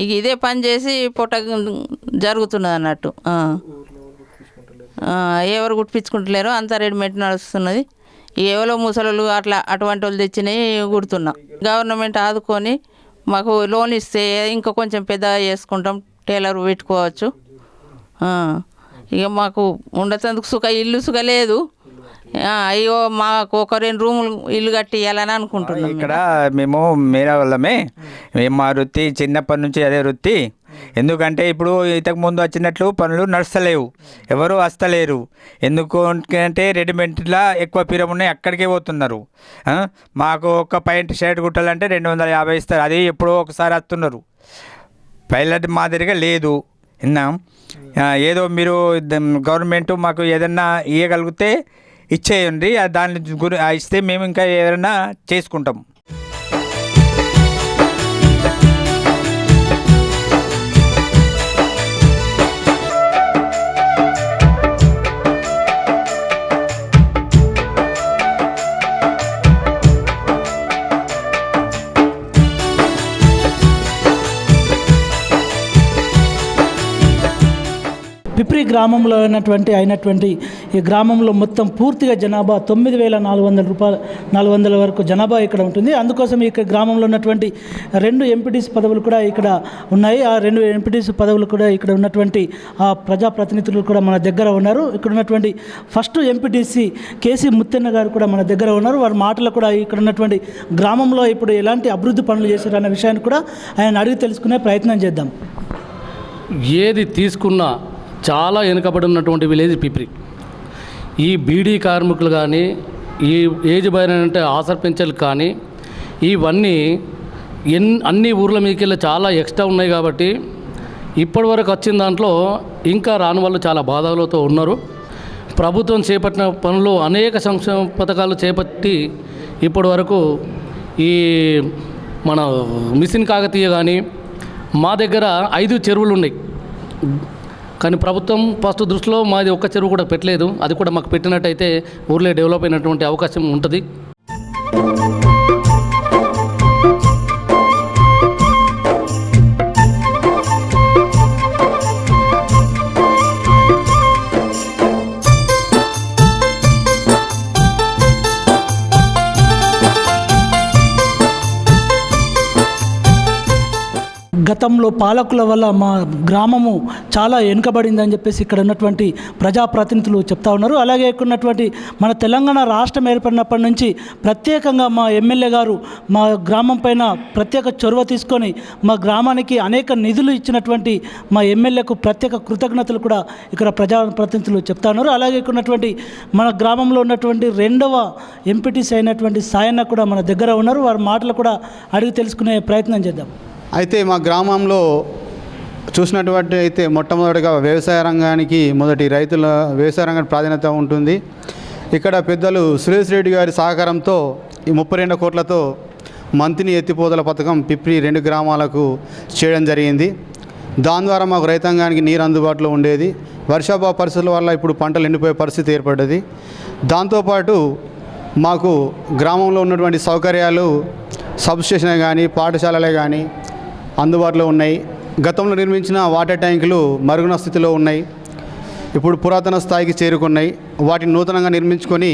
ఇక ఇదే పని చేసి పొట్ట జరుగుతున్నది అన్నట్టు. ఎవరు కుట్టించుకుంటలేరు, అంతా రెడీమేడ్ నడుస్తున్నది. ఎవరో ముసలు అట్లా అటువంటి వాళ్ళు తెచ్చినవి కుడుతున్నాం. గవర్నమెంట్ ఆదుకొని మాకు లోన్ ఇస్తే ఇంకా కొంచెం పెద్దగా చేసుకుంటాం, టైలర్ పెట్టుకోవచ్చు. ఇక మాకు ఉండేందుకు ఇల్లు సుఖ లేదు. అయ్యో మాకు ఒక 2 రూములు ఇల్లు కట్టి ఇవ్వాలని అనుకుంటున్నాం. ఇక్కడ మేము మేరా వాళ్ళమే. మా వృత్తి చిన్నప్పటి నుంచి అదే వృత్తి. ఎందుకంటే ఇప్పుడు ఇంతకు ముందు వచ్చినట్లు పనులు నడుస్తలేవు, ఎవరు వస్తలేరు. ఎందుకు అంటే రెడీమేడ్లా ఎక్కువ పీరం ఉన్నాయి, అక్కడికే పోతున్నారు. మాకు ఒక ప్యాంట్ షర్ట్ కుట్టాలంటే 250 ఇస్తారు, అది ఎప్పుడో ఒకసారి వస్తున్నారు. పైలట్ మాదిరిగా లేదు. విన్నాం. ఏదో మీరు గవర్నమెంట్ మాకు ఏదన్నా ఇవ్వగలిగితే ఇచ్చేయండి, దాని ఇస్తే మేము ఇంకా ఏదైనా చేసుకుంటాం. పిప్రి గ్రామంలో అయినటువంటి ఈ గ్రామంలో మొత్తం పూర్తిగా జనాభా 9,400 వరకు జనాభా ఇక్కడ ఉంటుంది. అందుకోసం ఇక్కడ గ్రామంలో ఉన్నటువంటి 2 ఎంపీటీసీ పదవులు కూడా ఇక్కడ ఉన్నాయి. ఆ 2 ఎంపీటీసీ పదవులు కూడా ఇక్కడ ఉన్నటువంటి ఆ ప్రజాప్రతినిధులు కూడా మన దగ్గర ఉన్నారు. ఇక్కడ ఉన్నటువంటి ఫస్ట్ ఎంపీటీసీ కేసీ ముత్తెన్న గారు కూడా మన దగ్గర ఉన్నారు. వారి మాటలు కూడా ఇక్కడ ఉన్నటువంటి గ్రామంలో ఇప్పుడు ఎలాంటి అభివృద్ధి పనులు చేశారు అన్న విషయాన్ని కూడా ఆయన అడిగి తెలుసుకునే ప్రయత్నం చేద్దాం. ఏది తీసుకున్నా చాలా వెనుకబడి ఉన్నటువంటి విలేజ్ పిప్రి. ఈ బీడీ కార్మికులు కానీ, ఈ ఏజ్ బైన అంటే ఆసర్ పెంచలు కానీ, ఇవన్నీ అన్ని ఊర్ల మీదకెళ్ళి చాలా ఎక్స్ట్రా ఉన్నాయి. కాబట్టి ఇప్పటి వరకు వచ్చిన దాంట్లో ఇంకా రాని వాళ్ళు చాలా బాధలతో ఉన్నారు. ప్రభుత్వం చేపట్టిన పనులు అనేక సంక్షేమ పథకాలు చేపట్టి ఇప్పటి వరకు ఈ మన మిషన్ కాకతీయ కానీ మా దగ్గర 5 చెరువులు ఉన్నాయి. కానీ ప్రభుత్వం ఫస్ట్ దృష్టిలో మాది ఒక్క చెరువు కూడా పెట్టలేదు. అది కూడా మాకు పెట్టినట్టయితే ఊర్లో డెవలప్ అయినటువంటి అవకాశం ఉంటుంది. గత గతంలో పాలకుల వల్ల మా గ్రామము చాలా వెనుకబడిందని చెప్పేసి ఇక్కడ ఉన్నటువంటి ప్రజాప్రతినిధులు చెప్తా ఉన్నారు. అలాగే ఇక్కడ ఉన్నటువంటి మన తెలంగాణ రాష్ట్రం ఏర్పడినప్పటి నుంచి ప్రత్యేకంగా మా ఎమ్మెల్యే గారు మా గ్రామం పైన ప్రత్యేక చొరవ తీసుకొని మా గ్రామానికి అనేక నిధులు ఇచ్చినటువంటి మా ఎమ్మెల్యేకు ప్రత్యేక కృతజ్ఞతలు కూడా ఇక్కడ ప్రజాప్రతినిధులు చెప్తా ఉన్నారు. అలాగే ఇక్కడ ఉన్నటువంటి మన గ్రామంలో ఉన్నటువంటి 2వ ఎంపీటీసీ అయినటువంటి సాయన్న కూడా మన దగ్గర ఉన్నారు. వారి మాటలు కూడా అడిగి తెలుసుకునే ప్రయత్నం చేద్దాం. అయితే మా గ్రామంలో చూసినటువంటి అయితే మొట్టమొదటిగా వ్యవసాయ రంగానికి వ్యవసాయ రంగానికి ప్రాధాన్యత ఉంటుంది. ఇక్కడ పెద్దలు సురేష్ రెడ్డి గారి సహకారంతో ఈ 32 కోట్లతో మంతిని ఎత్తిపోతల పథకం పిప్రి 2 గ్రామాలకు చేయడం జరిగింది. దాని ద్వారా మాకు రైతాంగానికి నీరు అందుబాటులో ఉండేది. వర్షాభావ పరిస్థితుల వల్ల ఇప్పుడు పంటలు ఎండిపోయే పరిస్థితి ఏర్పడ్డది. దాంతోపాటు మాకు గ్రామంలో ఉన్నటువంటి సౌకర్యాలు సబ్స్టేషన్ కానీ పాఠశాలలే కానీ అందుబాటులో ఉన్నాయి. గతంలో నిర్మించిన వాటర్ ట్యాంకులు మరుగున స్థితిలో ఉన్నాయి, ఇప్పుడు పురాతన స్థాయికి చేరుకున్నాయి. వాటిని నూతనంగా నిర్మించుకొని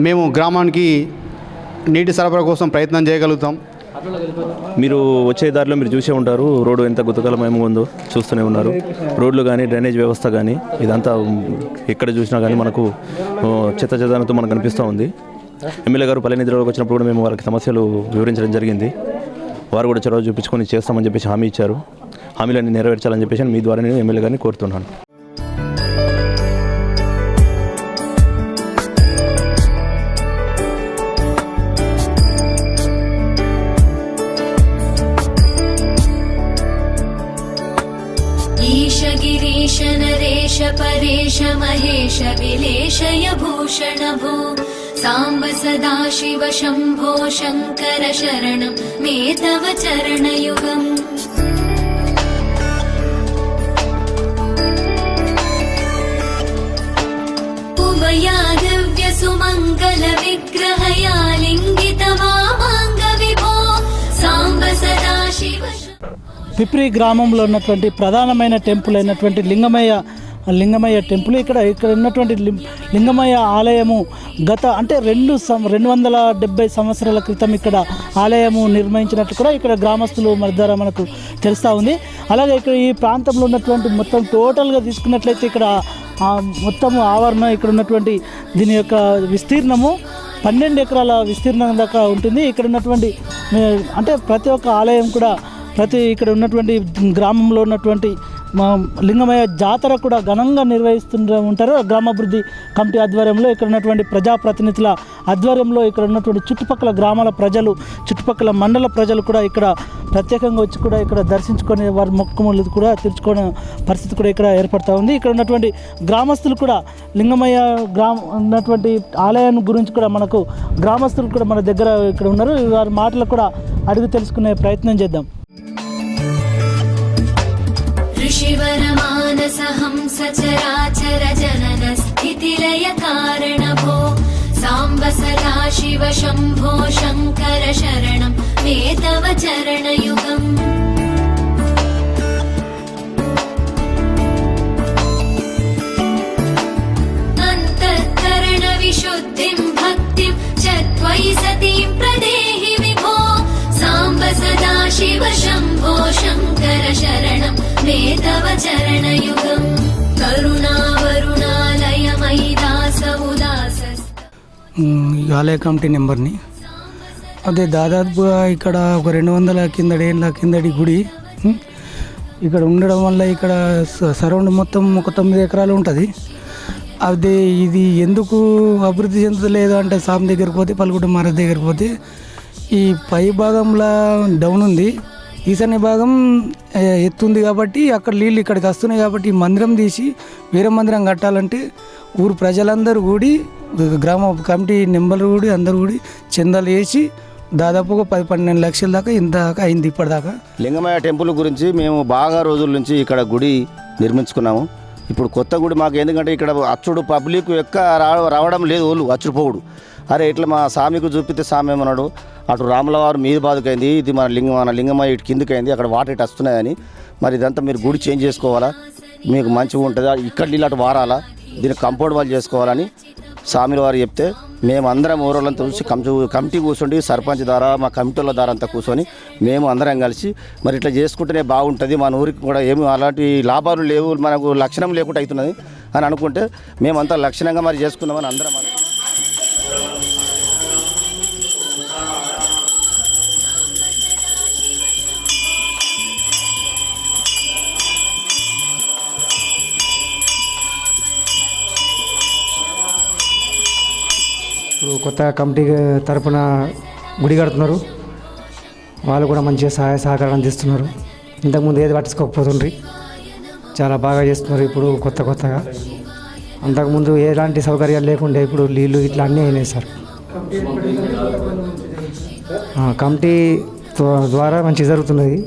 మేము గ్రామానికి నీటి సరఫరా కోసం ప్రయత్నం చేయగలుగుతాం. మీరు వచ్చే దారిలో మీరు చూసే ఉంటారు, రోడ్డు ఎంత గుతకలమయంగా ఉందో చూస్తూనే ఉన్నారు. రోడ్లు కానీ డ్రైనేజ్ వ్యవస్థ కానీ ఇదంతా ఎక్కడ చూసినా కానీ మనకు చెత్త చెదారంతో మనకు కనిపిస్తూ ఉంది. ఎమ్మెల్యే గారు పల్లె నిధులకు వచ్చినప్పుడు కూడా మేము వారికి సమస్యలు వివరించడం జరిగింది. వారు కూడా చొరవ చూపించుకొని చేస్తామని చెప్పేసి హామీ ఇచ్చారు. హామీలన్నీ నెరవేర్చాలని చెప్పేసి మీ ద్వారా నేను ఎమ్మెల్యే గారిని కోరుతున్నాను. ईश नरेश परेश महेश विलेशय भूषण भो सांब सदा शिव शंभो शंकर शरणं मे तव चरणयुगम् उमया दिव्य सुमंगल विग्रहया लिंगित वामांग विभो सांब सदा शिव. పిప్రి గ్రామంలో ఉన్నటువంటి ప్రధానమైన టెంపుల్ అయినటువంటి లింగమయ్య టెంపుల్ ఇక్కడ ఉన్నటువంటి లింగమయ్య ఆలయము అంటే 270 సంవత్సరాల క్రితం ఇక్కడ ఆలయము నిర్మించినట్టు కూడా ఇక్కడ గ్రామస్తులు మన ద్వారా మనకు తెలుస్తూ ఉంది. అలాగే ఇక్కడ ఈ ప్రాంతంలో ఉన్నటువంటి మొత్తం టోటల్గా తీసుకున్నట్లయితే ఇక్కడ మొత్తం ఆవరణ ఇక్కడ ఉన్నటువంటి దీని యొక్క విస్తీర్ణము 12 ఎకరాల విస్తీర్ణం దాకా ఉంటుంది. ఇక్కడ ఉన్నటువంటి అంటే ప్రతి ఒక్క ఆలయం కూడా ఇక్కడ ఉన్నటువంటి గ్రామంలో ఉన్నటువంటి లింగమయ్య జాతర కూడా ఘనంగా నిర్వహిస్తుంటారు. గ్రామాభివృద్ధి కమిటీ ఆధ్వర్యంలో ఇక్కడ ఉన్నటువంటి ప్రజాప్రతినిధుల ఆధ్వర్యంలో ఇక్కడ ఉన్నటువంటి చుట్టుపక్కల గ్రామాల ప్రజలు, చుట్టుపక్కల మండల ప్రజలు కూడా ఇక్కడ ప్రత్యేకంగా వచ్చి కూడా ఇక్కడ దర్శించుకొని వారి మొక్కుములు కూడా తీర్చుకునే పరిస్థితి కూడా ఇక్కడ ఏర్పడుతూ ఉంది. ఇక్కడ ఉన్నటువంటి గ్రామస్తులు కూడా లింగమయ్య ఉన్నటువంటి ఆలయం గురించి కూడా మనకు గ్రామస్తులు కూడా మన దగ్గర ఇక్కడ ఉన్నారు. వారి మాటలు కూడా అడిగి తెలుసుకునే ప్రయత్నం చేద్దాం. ऋषिवर मानस हंस चराचर जनन स्थितिलय कारण भो सांब सदा शिव शंभो शंकर शरणं मे तव चरणयुगम् अन्तःकरण विशुद्धिं भक्तिं च त्वयि सतीं प्रदेहि विभो सांब सदा शिव शंभो शंकर शरणं मे तव चरणयुगम् करुणावरुणालयमयि दास उदास. ఆలయ కమిటీ నెంబర్ని అదే దాదాపుగా ఇక్కడ ఒక 200 ఏళ్ళ కిందటి గుడి ఇక్కడ ఉండడం వల్ల ఇక్కడ సరౌండ్ మొత్తం ఒక 9 ఎకరాలు ఉంటుంది. అదే ఇది ఎందుకు అభివృద్ధి చెందలేదు అంటే సామ్ దగ్గరికి పోతే పల్గుట మహారాజ్ దగ్గరికి పోతే ఈ పై భాగంలో డౌన్ ఉంది, ఈశాన్య భాగం ఎత్తుంది కాబట్టి అక్కడ నీళ్ళు ఇక్కడికి వస్తున్నాయి. కాబట్టి ఈ మందిరం తీసి వేరే మందిరం కట్టాలంటే ఊరు ప్రజలందరూ కూడి గ్రామ కమిటీ నెంబర్లు కూడి అందరూ కూడి చందాలు వేసి దాదాపుగా 10-12 లక్షల దాకా ఇంత అయింది ఇప్పటిదాకా. లింగమయ్య టెంపుల్ గురించి మేము బాగా రోజుల నుంచి ఇక్కడ గుడి నిర్మించుకున్నాము. ఇప్పుడు కొత్త గుడి మాకు ఎందుకంటే ఇక్కడ అచ్చుడు పబ్లిక్ రావడం లేదు, వాళ్ళు అచ్చుడుపోవుడు. అరే ఇట్లా మా స్వామికి చూపితే స్వామి ఏమన్నాడు, అటు రాములవారు మీద బాదుకైంది, ఇది మన లింగమయ్య ఇటు కిందకైంది, అక్కడ వాటర్ ఇటు వస్తున్నాయని. మరి ఇదంతా మీరు గుడి చేంజ్ చేసుకోవాలా, మీకు మంచిగా ఉంటుందా, ఇక్కడ నీళ్ళు అటు వారాలా, దీన్ని కంపౌండ్ వాళ్ళు చేసుకోవాలని స్వామిల వారు చెప్తే మేము అందరం ఊరోళ్ళంతా చూసి కమిటీ కూర్చోండి, సర్పంచ్ ద్వారా మా కమిటీల ద్వారా అంతా కూర్చొని మేము అందరం కలిసి మరి ఇట్లా చేసుకుంటేనే బాగుంటుంది, మన ఊరికి కూడా ఏమి అలాంటి లాభాలు లేవు, మనకు లక్షణం లేకుండా అవుతున్నది అని అనుకుంటే మేమంతా లక్షణంగా మరి చేసుకుందామని అందరం ఇప్పుడు కొత్త కమిటీ తరపున గుడి కడుతున్నారు, వాళ్ళు కూడా మంచిగా సహాయ సహకారం అందిస్తున్నారు. ఇంతకుముందు ఏది పట్టించుకోకపోతుండ్రి, చాలా బాగా చేస్తున్నారు ఇప్పుడు కొత్తగా. అంతకుముందు ఎలాంటి సౌకర్యాలు లేకుండే, ఇప్పుడు నీళ్ళు ఇట్లా అన్నీ అయినాయి సార్. కమిటీ ద్వారా మంచిగా జరుగుతున్నది.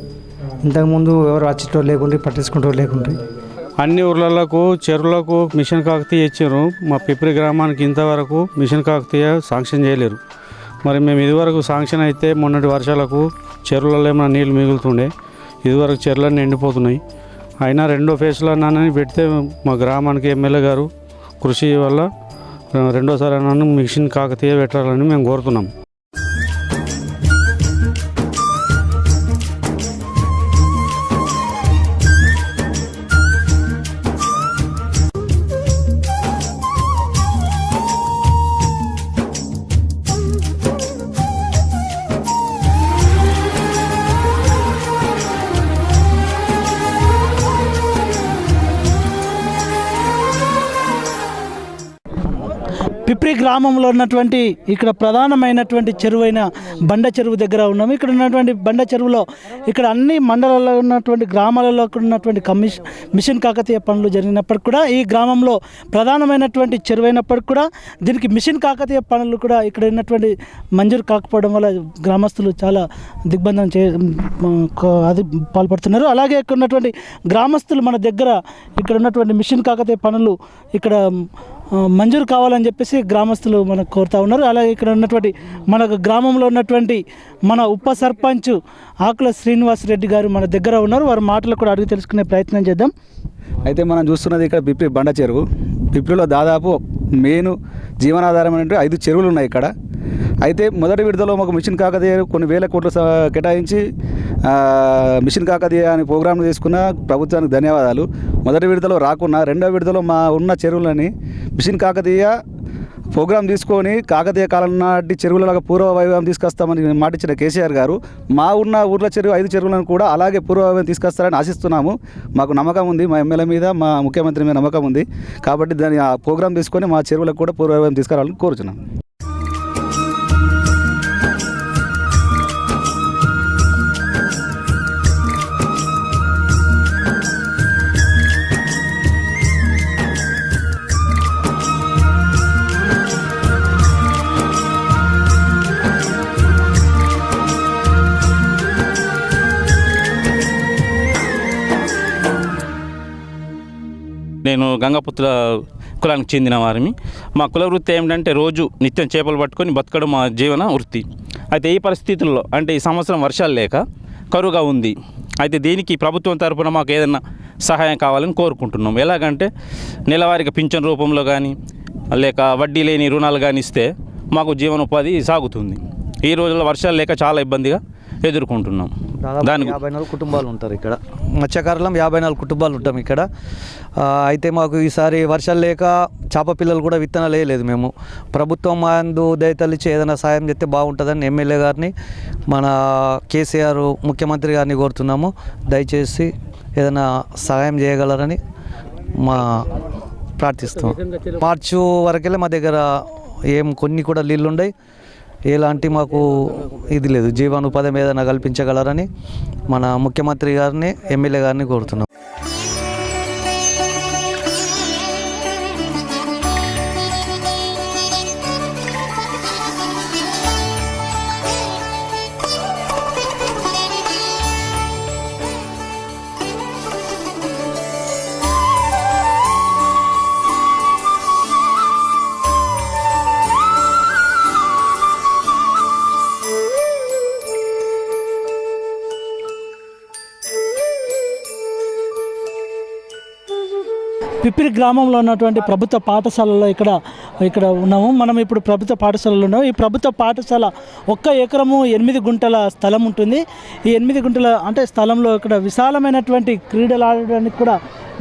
ఇంతకుముందు ఎవరు వచ్చేటో లేకుండ్రి, పట్టించుకుంటూ లేకుండ్రి. అన్ని ఊర్లకు చెరువులకు మిషన్ కాకతీయ ఇచ్చారు. మా పిప్రి గ్రామానికి ఇంతవరకు మిషన్ కాకతీయ శాంక్షన్ చేయలేరు. మరి మేము ఇదివరకు శాంక్షన్ అయితే మొన్నటి వర్షాలకు చెరువులలో ఏమైనా నీళ్ళు మిగులుతుండే, ఇదివరకు చెరువులన్నీ ఎండిపోతున్నాయి. అయినా రెండో ఫేజ్లో అన్నానని పెడితే మా గ్రామానికి ఎమ్మెల్యే గారు కృషి వల్ల రెండోసారి అన్నాను మిషన్ కాకతీయ పెట్టాలని మేము కోరుతున్నాం. పిప్రి గ్రామంలో ఉన్నటువంటి ఇక్కడ ప్రధానమైనటువంటి చెరువైన బండ చెరువు దగ్గర ఉన్నాము. ఇక్కడ ఉన్నటువంటి బండ చెరువులో ఇక్కడ అన్ని మండలాల్లో ఉన్నటువంటి గ్రామాలలో ఉన్నటువంటి మిషన్ కాకతీయ పనులు జరిగినప్పటికి కూడా ఈ గ్రామంలో ప్రధానమైనటువంటి చెరువైనప్పటికి కూడా దీనికి మిషన్ కాకతీయ పనులు కూడా ఇక్కడ ఉన్నటువంటి మంజూరు కాకపోవడం వల్ల గ్రామస్తులు చాలా దిగ్బంధం అది పాల్పడుతున్నారు. అలాగే ఇక్కడ ఉన్నటువంటి గ్రామస్తులు మన దగ్గర ఇక్కడ ఉన్నటువంటి మిషన్ కాకతీయ పనులు ఇక్కడ మంజూరు కావాలని చెప్పేసి గ్రామస్తులు మనకు కోరుతూ ఉన్నారు. అలాగే ఇక్కడ ఉన్నటువంటి మన గ్రామంలో ఉన్నటువంటి మన ఉప సర్పంచ్ ఆకుల శ్రీనివాస్ రెడ్డి గారు మన దగ్గర ఉన్నారు. వారి మాటలు కూడా అడిగి తెలుసుకునే ప్రయత్నం చేద్దాం. అయితే మనం చూస్తున్నది ఇక్కడ పిప్రి బండ చెరువు. పిప్రిలో దాదాపు మెయిన్ జీవనాధారం అంటే 5 చెరువులు ఉన్నాయి ఇక్కడ. అయితే మొదటి విడతలో మాకు మిషన్ కాకతీయ కొన్ని వేల కోట్లు కేటాయించి మిషన్ కాకతీయ అని ప్రోగ్రాం తీసుకున్న ప్రభుత్వానికి ధన్యవాదాలు. మొదటి విడతలో రాకున్నా రెండో విడతలో మా ఉన్న చెరువులని మిషన్ కాకతీయ ప్రోగ్రాం తీసుకొని కాకతీయ కాలం నాటి చెరువులలాగా పూర్వ వైభవం తీసుకొస్తామని మాటిచ్చిన కేసీఆర్ గారు మా ఉన్న ఊర్ల చెరువు 5 చెరువులను కూడా అలాగే పూర్వ వైభవం తీసుకొస్తారని ఆశిస్తున్నాము. మాకు నమ్మకం ఉంది, మా ఎమ్మెల్యే మీద మా ముఖ్యమంత్రి మీద నమ్మకం ఉంది. కాబట్టి దాని ఆ ప్రోగ్రాం తీసుకొని మా చెరువులకు కూడా పూర్వ వైభవం తీసుకురావాలని కోరుచున్నాం. నేను గంగపుత్ర కులానికి చెందిన వారిని. మా కుల వృత్తి ఏమిటంటే రోజు నిత్యం చేపలు పట్టుకొని బతకడం మా జీవన వృత్తి. అయితే ఈ పరిస్థితుల్లో అంటే ఈ సంవత్సరం వర్షాలు లేక కరువుగా ఉంది. అయితే దీనికి ప్రభుత్వం తరపున మాకు ఏదైనా సహాయం కావాలని కోరుకుంటున్నాం. ఎలాగంటే నెలవారీగా పింఛన్ రూపంలో కానీ లేక వడ్డీ లేని రుణాలు కానీ ఇస్తే మాకు జీవనోపాధి సాగుతుంది. ఈ రోజుల్లో వర్షాలు లేక చాలా ఇబ్బందిగా ఎదుర్కొంటున్నాం. దానికి 54 కుటుంబాలు ఉంటారు ఇక్కడ. మత్స్యకారులం 54 కుటుంబాలు ఉంటాం ఇక్కడ. అయితే మాకు ఈసారి వర్షాలు లేక చేప పిల్లలు కూడా విత్తనాలు వేయలేదు. మేము ప్రభుత్వం అందు దయతలిచి ఏదైనా సాయం చేస్తే బాగుంటుందని ఎమ్మెల్యే గారిని మన కేసీఆర్ ముఖ్యమంత్రి గారిని కోరుతున్నాము. దయచేసి ఏదైనా సహాయం చేయగలరని ప్రార్థిస్తాం. మార్చి వరకెళ్ళి మా దగ్గర కొన్ని కూడా నీళ్ళు ఉన్నాయి. ఎలాంటి మాకు ఇది లేదు. జీవనోపాధి ఏదైనా కల్పించగలరని మన ముఖ్యమంత్రి గారిని ఎమ్మెల్యే గారిని కోరుతున్నాం. పిప్పిరి గ్రామంలో ఉన్నటువంటి ప్రభుత్వ పాఠశాలలో ఇక్కడ ఉన్నాము. మనం ఇప్పుడు ప్రభుత్వ పాఠశాలలో ఉన్నాము. ఈ ప్రభుత్వ పాఠశాల 1 ఎకరము 8 గుంటల స్థలం ఉంటుంది. ఈ 8 గుంటల అంటే స్థలంలో ఇక్కడ విశాలమైనటువంటి క్రీడలు ఆడడానికి కూడా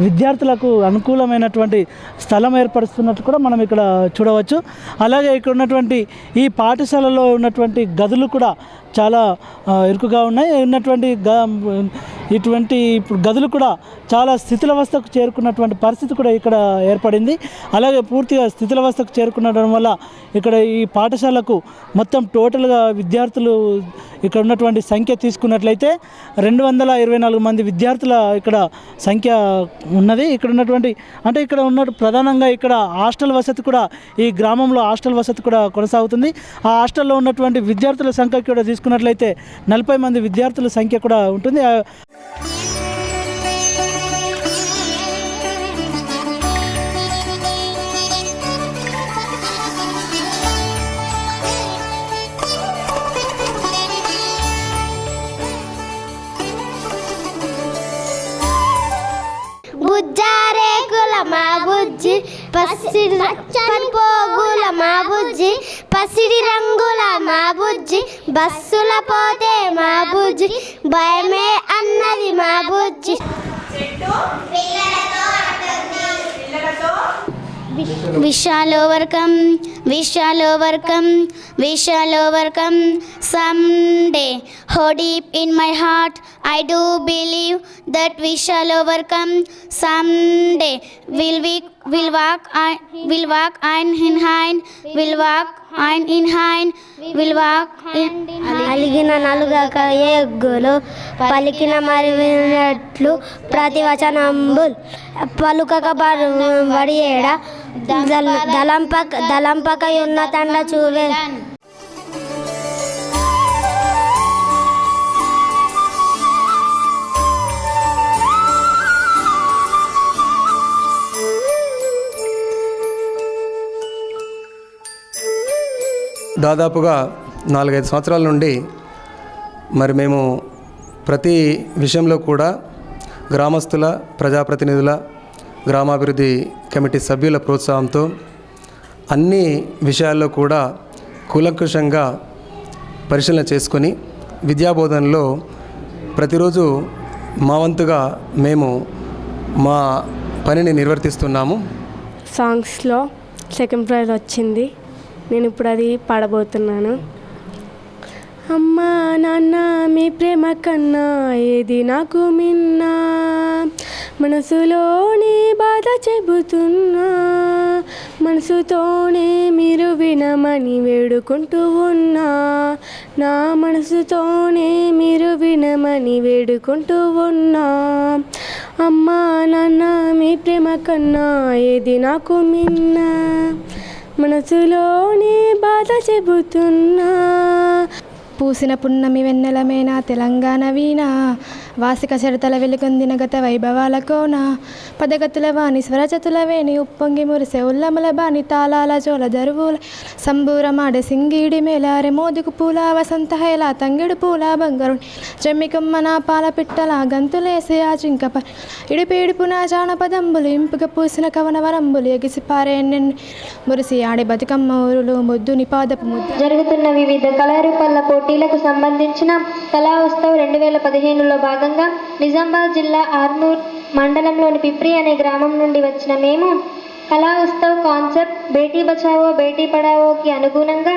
విద్యార్థులకు అనుకూలమైనటువంటి స్థలం ఏర్పరుస్తున్నట్టు కూడా మనం ఇక్కడ చూడవచ్చు. అలాగే ఇక్కడ ఉన్నటువంటి ఈ పాఠశాలలో ఉన్నటువంటి గదులు కూడా చాలా ఇరుకుగా ఉన్నాయి. ఇటువంటి ఇప్పుడు గదులు కూడా చాలా స్థితిలవస్థకు చేరుకున్నటువంటి పరిస్థితి కూడా ఇక్కడ ఏర్పడింది. అలాగే పూర్తిగా స్థితిలవస్థకు చేరుకునడం వల్ల ఇక్కడ ఈ పాఠశాలకు మొత్తం టోటల్గా విద్యార్థులు ఇక్కడ ఉన్నటువంటి సంఖ్య తీసుకున్నట్లయితే 224 మంది విద్యార్థుల ఇక్కడ సంఖ్య ఉన్నది. ఇక్కడ ఉన్నటువంటి అంటే ఇక్కడ ఉన్న ప్రధానంగా ఇక్కడ హాస్టల్ వసతి కూడా ఈ గ్రామంలో హాస్టల్ వసతి కూడా కొనసాగుతుంది. ఆ హాస్టల్లో ఉన్నటువంటి విద్యార్థుల సంఖ్య కూడా తీసుకున్నట్లయితే 40 మంది విద్యార్థుల సంఖ్య కూడా ఉంటుంది. బుజ్జారే కుల మా బుజ్జి పసిడి పోగుల మా బుజ్జి పసిడి రంగుల మా బుజ్జి బస్సుల పోతే మా బుజ్జి భయమే అన్నది మా బుజ్జి. విశాలోవర్కం someday how deep in my heart I do believe that we shall overcome someday. We'll walk hand in hand, అలిగిన నలుగక ఎగ్గులు పలికిన మరి వినట్లు ప్రతివచనంబుల్ పలుకక వడియేడ దలంపక ఉన్న తండ చూవే. దాదాపుగా 4-5 సంవత్సరాల నుండి మరి మేము ప్రతి విషయంలో కూడా గ్రామస్తుల, ప్రజాప్రతినిధుల, గ్రామాభివృద్ధి కమిటీ సభ్యుల ప్రోత్సాహంతో అన్ని విషయాల్లో కూడా కూలంకుషంగా పరిశీలన చేసుకొని విద్యాబోధనలో ప్రతిరోజు మా వంతుగా మేము మా పనిని నిర్వర్తిస్తున్నాము. సాంగ్స్లో సెకండ్ ప్రైజ్ వచ్చింది. నేను ఇప్పుడు అది పాడబోతున్నాను. అమ్మా నాన్న మీ ప్రేమ కన్నా ఏది నాకు మిన్నా, మనసులోని బాధ చెబుతున్నా, మనసుతోనే మీరు వినమని వేడుకుంటూ ఉన్నా, నా మనసుతోనే మీరు వినమని వేడుకుంటూ ఉన్నా. అమ్మా నాన్న మీ ప్రేమ కన్నా ఏది నాకు మిన్నా, మనసులోని బాధ చెబుతున్నా. పూసిన పున్నమి వెన్నెలమేనా తెలంగాణ వీణ, వాసిక చరితల వెలుగొందిన గత వైభవాల కోన, పదగతుల వాణి స్వరచతుల వేణి ఉప్పొంగి మురిసే ఉల్లముల బాణి తాళాల జోల దరువుల సంబూరమాడే సింగిడి మేలారె మోదుకు పూల వసంత హేళ తంగిడు పూల బంగారు చెమ్మికమ్మ నా పాల పిట్టల గంతులేసే ఆ చింకప ఇడిపిడుపున జానపదంబులు ఇంపుగా పూసిన కవన వరంబులు ఎగిసి పారే మురిసి ఆడే బతుకమ్మ ఊరులు ముద్దుని పాదపు ముద్దు. జరుగుతున్న వివిధ కళారూపాల పోటీలకు సంబంధించిన కళా ఉత్సవ్ 2015లో భాగంగా నిజామాబాద్ జిల్లా ఆర్మూర్ మండలంలోని పిప్రి అనే గ్రామం నుండి వచ్చిన మేము కళా ఉత్సవ్ కాన్సెప్ట్ బేటీ బచావో బేటీ పడావోకి అనుగుణంగా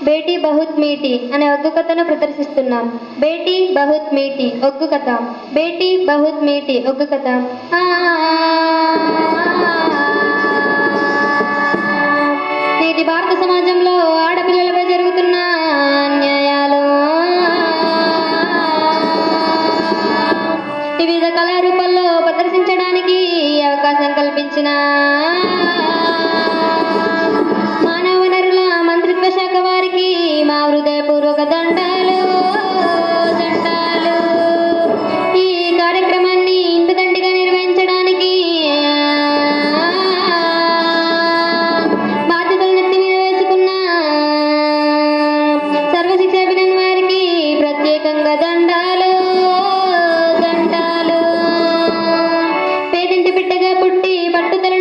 బేటీ బహుత్ మీఠీ అనే ఒగ్గు కథను ప్రదర్శిస్తున్నాం. బేటీ బహుత్ మీఠీ ఒగ్గు కథ. బేటీ బహుత్ మీఠీ ఒగ్గు కథ. నేటి భారత సమాజంలో ఆడపిల్లలపై జరుగుతున్న అన్యాయాలు, వివిధ కళారూపాల్లో ప్రదర్శించడానికి అవకాశం కల్పించిన మానవ వనరుల మంత్రిత్వ శాఖ వారికి మా హృదయపూర్వక దండాలు. ఈ కార్యక్రమాన్ని ఇంత దండిగా నిర్వహించడానికి బాధ్యతలు నెత్తి మీద వేసుకున్న సర్వశిక్షా అభియాన్ వారికి ప్రత్యేకంగా దండాలు. పేదింటి బిడ్డగా పుట్టి పట్టుదల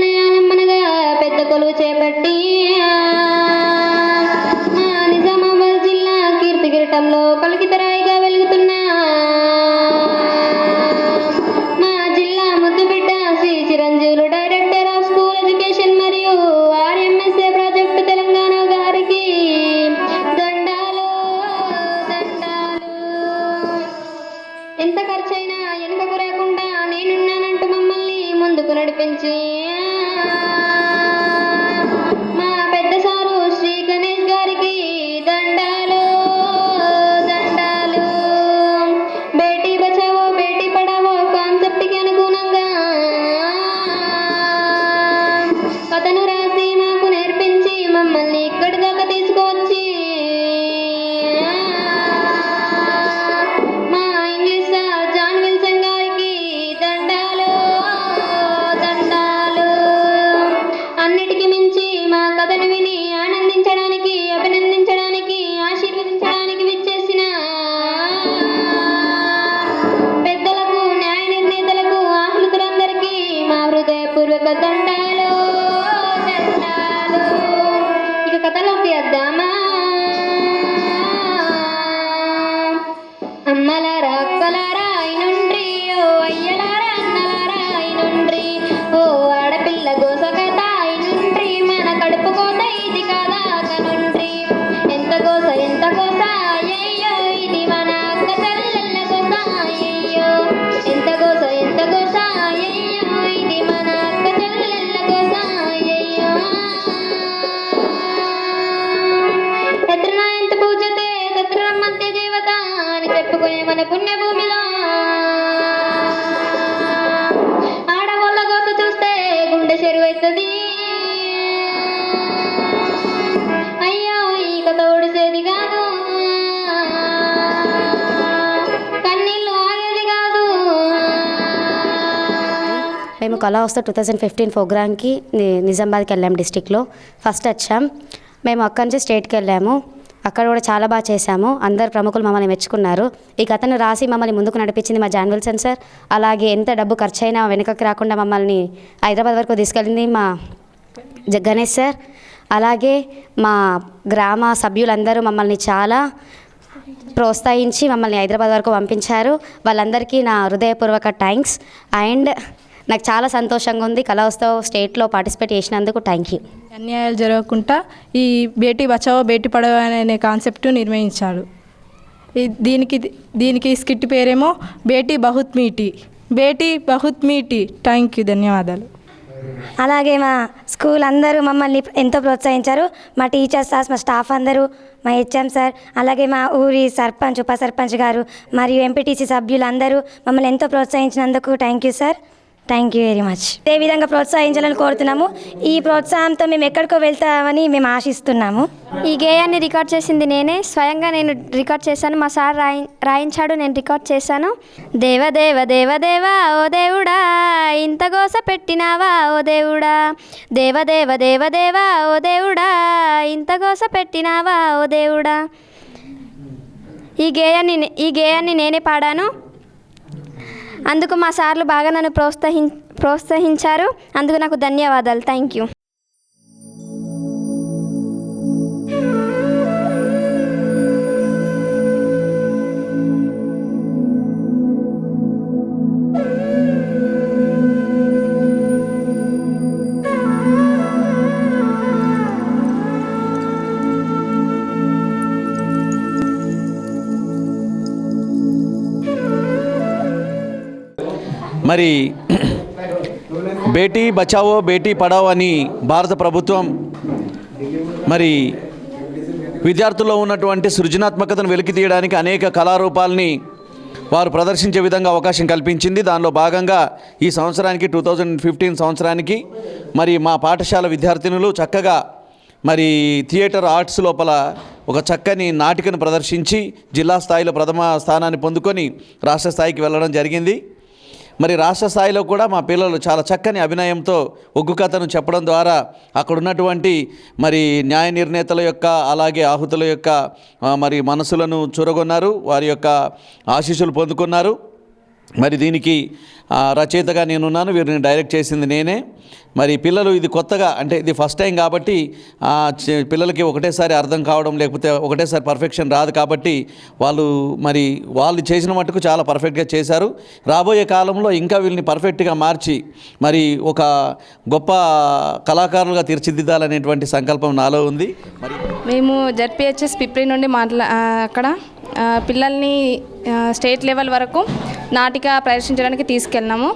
నేర్పించి మా పెద్ద సారు శ్రీ గణేష్ గారికి దండాలు దండాలు. బేటీ బచావో బేటీ పడావో కాన్సెప్ట్కి అనుగుణంగా కథను రాసి మాకు నేర్పించి మమ్మల్ని ఇక్కడి దాకా తీసుకువచ్చి మా ఇంగ్లీష్ సార్ జాన్ విల్సన్ గారికి దండాలు దండాలు. అన్నిటికీ మించి మా కథను విని ఆనందించడానికి, అభినందించడానికి, ఆశీర్వదించడానికి విచ్చేసిన పెద్దలకు, న్యాయ నిర్ణేతలకు, ఆహ్లాదులందరికీ మా హృదయపూర్వక దండాలు దండాలు. ఇక కథలోకి వద్దామా? అమ్మలారా అక్కలారా అయినుండ్రి, ఓ అయ్యలారా అన్నలారా అయినుండ్రి, ఓ ఆడపిల్ల గోస కథ అయినుండ్రి, మన కడుపు కోత ఇది కాదా కనుండ్రి. ఎంత గోస అయ్యయ్యో, ఇది మన అక్క చెల్లెళ్ళ గోస అయ్యయ్యో. ఎంత గోస అయ్యయ్యో, ఇది మన అక్క చెల్లెళ్ళ గోస అయ్యయ్యో. ఎత్రనా ఎంత పూజతే తత్ర మధ్య దేవత అని చెప్పుకునే మన పుణ్యభూమిలో ఆడవాళ్ళ గోస చూస్తే గుండె చెరువైతుంది. అయ్యో ఈ కథ ఒడిసేది కాదు, కన్నీళ్ళు ఆగేది కాదు. మేము కళావస్థ 2015 ప్రోగ్రామ్కి నిజామాబాద్కి వెళ్ళాము. డిస్టిక్లో ఫస్ట్ వచ్చాం. మేము అక్కడి నుంచి స్టేట్కి వెళ్ళాము. అక్కడ కూడా చాలా బాగా చేశాము. అందరు ప్రముఖులు మమ్మల్ని మెచ్చుకున్నారు. ఈ కథను రాసి మమ్మల్ని ముందుకు నడిపించింది మా జాన్ విల్సన్ సార్. అలాగే ఎంత డబ్బు ఖర్చు అయినా వెనుకకి రాకుండా మమ్మల్ని హైదరాబాద్ వరకు తీసుకెళ్ళింది మా గణేష్ సార్. అలాగే మా గ్రామ సభ్యులందరూ మమ్మల్ని చాలా ప్రోత్సహించి మమ్మల్ని హైదరాబాద్ వరకు పంపించారు. వాళ్ళందరికీ నా హృదయపూర్వక థ్యాంక్స్. అండ్ నాకు చాలా సంతోషంగా ఉంది కళావస్థ స్టేట్లో పార్టిసిపేట్ చేసినందుకు. Thank you. అన్యాయాలు జరగకుండా ఈ బేటీ బచావో బేటీ పడావో అనే కాన్సెప్ట్ నిర్వహించాడు. దీనికి స్కిట్ పేరేమో బేటీ బహుత్ మీటీ, బేటీ బహుత్ మీటీ. థ్యాంక్ యూ, ధన్యవాదాలు. అలాగే మా స్కూల్ అందరూ మమ్మల్ని ఎంతో ప్రోత్సహించారు. మా టీచర్స్, మా స్టాఫ్ అందరూ, మా హెచ్ఎం సార్, అలాగే మా ఊరి సర్పంచ్, ఉప సర్పంచ్ గారు మరియు ఎంపీటీసీ సభ్యులందరూ మమ్మల్ని ఎంతో ప్రోత్సహించినందుకు thank you sir. Thank you very much. ఇదే విధంగా ప్రోత్సహించాలని కోరుతున్నాము. ఈ ప్రోత్సాహంతో మేము ఎక్కడికో వెళ్తామని మేము ఆశిస్తున్నాము. ఈ గేయాన్ని రికార్డ్ చేసింది నేనే, స్వయంగా నేను రికార్డ్ చేశాను. మా సార్ రాయించాడు, నేను రికార్డ్ చేశాను. దేవ దేవ దేవ దేవా ఓ దేవుడా, ఇంత గోస పెట్టినావా ఓ దేవుడా, దేవ దేవ దేవ దేవా ఓ దేవుడా, ఇంత గోస పెట్టినావా ఓ దేవుడా. ఈ గేయాన్ని నేనే పాడాను. అందుకు మా సార్లు బాగా నన్ను ప్రోత్సహించారు. అందుకు నాకు ధన్యవాదాలు. Thank you. మరి బేటీ బచావో బేటీ పడావో అని భారత ప్రభుత్వం మరి విద్యార్థుల్లో ఉన్నటువంటి సృజనాత్మకతను వెలికి తీయడానికి అనేక కళారూపాలని వారు ప్రదర్శించే విధంగా అవకాశం కల్పించింది. దానిలో భాగంగా ఈ సంవత్సరానికి 2015 సంవత్సరానికి మరి మా పాఠశాల విద్యార్థినులు చక్కగా మరి థియేటర్ ఆర్ట్స్ లోపల ఒక చక్కని నాటికను ప్రదర్శించి జిల్లా స్థాయిలో ప్రథమ స్థానాన్ని పొందుకొని రాష్ట్ర స్థాయికి వెళ్ళడం జరిగింది. మరి రాష్ట్ర స్థాయిలో కూడా మా పిల్లలు చాలా చక్కని అభినయంతో ఒగ్గు కథను చెప్పడం ద్వారా అక్కడ ఉన్నటువంటి మరి న్యాయ నిర్ణేతల యొక్క అలాగే ఆహుతుల యొక్క మరి మనసులను చూరగొన్నారు, వారి యొక్క ఆశీస్సులు పొందుకున్నారు. మరి దీనికి రచయితగా నేనున్నాను, వీరిని డైరెక్ట్ చేసింది నేనే. మరి పిల్లలు ఇది కొత్తగా అంటే ఇది ఫస్ట్ టైం కాబట్టి పిల్లలకి ఒకటేసారి అర్థం కావడం లేకపోతే ఒకటేసారి పర్ఫెక్షన్ రాదు కాబట్టి వాళ్ళు చేసిన మట్టుకు చాలా పర్ఫెక్ట్గా చేశారు. రాబోయే కాలంలో ఇంకా వీళ్ళని పర్ఫెక్ట్గా మార్చి మరి ఒక గొప్ప కళాకారులుగా తీర్చిదిద్దాలనేటువంటి సంకల్పం నాలో ఉంది. మరి మేము జడ్పిహెచ్ఎస్ పిప్రి నుండి అక్కడ పిల్లల్ని స్టేట్ లెవెల్ వరకు నాటిక ప్రదర్శించడానికి తీసుకెళ్ళినాము.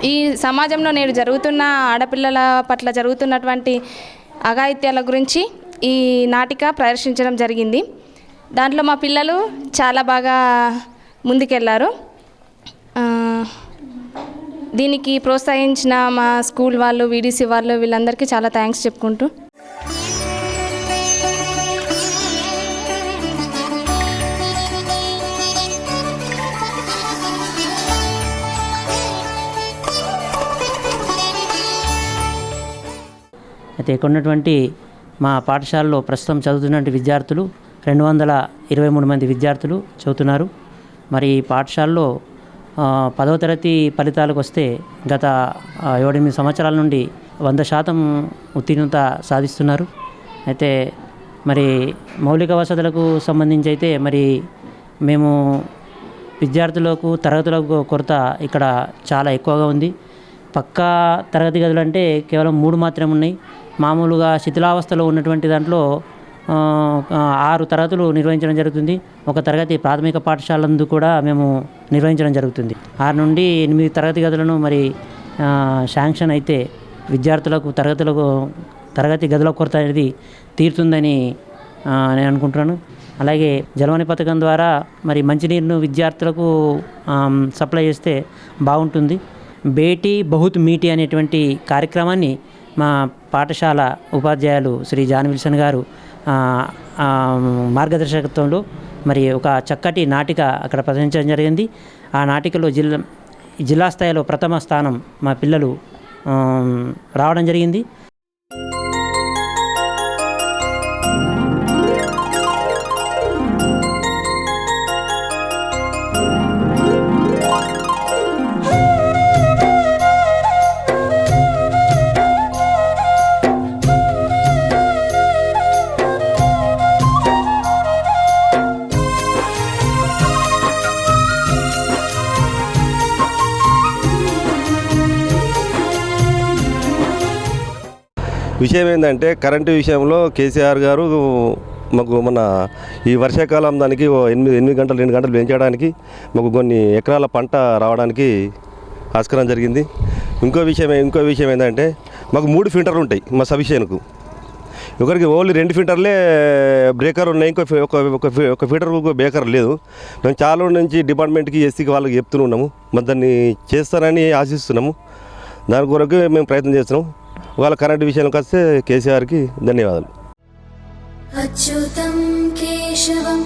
ఈ సమాజంలో నేడు జరుగుతున్న ఆడపిల్లల పట్ల జరుగుతున్నటువంటి అఘాయిత్యాల గురించి ఈ నాటిక ప్రదర్శించడం జరిగింది. దాంట్లో మా పిల్లలు చాలా బాగా ముందుకెళ్లారు. దీనికి ప్రోత్సహించిన మా స్కూల్ వాళ్ళు, వీడీసీ వాళ్ళు, వీళ్ళందరికీ చాలా థ్యాంక్స్ చెప్పుకుంటూ అయితే ఇక్కడ ఉన్నటువంటి మా పాఠశాలలో ప్రస్తుతం చదువుతున్నటువంటి విద్యార్థులు 223 మంది విద్యార్థులు చదువుతున్నారు. మరి ఈ పాఠశాలలో 10వ తరగతి ఫలితాలకు వస్తే గత 7-8 సంవత్సరాల నుండి 100% ఉత్తీర్ణత సాధిస్తున్నారు. అయితే మరి మౌలిక వసతులకు సంబంధించి అయితే మరి మేము విద్యార్థులకు తరగతులకు కొరత ఇక్కడ చాలా ఎక్కువగా ఉంది. పక్కా తరగతి గదులు అంటే కేవలం 3 మాత్రమే ఉన్నాయి. మామూలుగా శిథిలావస్థలో ఉన్నటువంటి దాంట్లో 6 తరగతులు నిర్వహించడం జరుగుతుంది. ఒక తరగతి ప్రాథమిక పాఠశాలందు కూడా మేము నిర్వహించడం జరుగుతుంది. 6 నుండి 8 తరగతి గదులను మరి శాంక్షన్ అయితే విద్యార్థులకు తరగతి గదుల కొరత అనేది తీరుతుందని నేను అనుకుంటున్నాను. అలాగే జలవని పథకం ద్వారా మరి మంచినీరును విద్యార్థులకు సప్లై చేస్తే బాగుంటుంది. బేటీ బహుత్ మీటీ అనేటువంటి కార్యక్రమాన్ని మా పాఠశాల ఉపాధ్యాయులు శ్రీ జాన్ విల్సన్ గారు మార్గదర్శకత్వంలో మరి ఒక చక్కటి నాటిక అక్కడ ప్రదర్శించడం జరిగింది. ఆ నాటికలో జిల్లా స్థాయిలో ప్రథమ స్థానం మా పిల్లలు రావడం జరిగింది. విషయం ఏంటంటే కరెంటు విషయంలో కేసీఆర్ గారు మాకు మన ఈ వర్షాకాలం దానికి 8 గంటలు 2 గంటలు పెంచడానికి మాకు కొన్ని ఎకరాల పంట రావడానికి ఆస్కారం జరిగింది. ఇంకో విషయం ఏంటంటే మాకు 3 ఫిల్టర్లు ఉంటాయి మా సబ్స్టేషన్కు. ఒకరికి ఓన్లీ 2 ఫిల్టర్లే బ్రేకర్ ఉన్నాయి, ఒక ఫిల్టర్ బ్రేకర్ లేదు. మేము చాలా నుంచి డిపార్ట్మెంట్కి ఎస్సీకి వాళ్ళకి చెప్తూనే ఉన్నాము. మరి దాన్ని చేస్తారని ఆశిస్తున్నాము. దాని కొరకు మేము ప్రయత్నం చేస్తున్నాం. వాళ్ళ కరెంట్ విషయానికి వస్తే కేసీఆర్కి ధన్యవాదాలు. అచ్యుతం కేశవం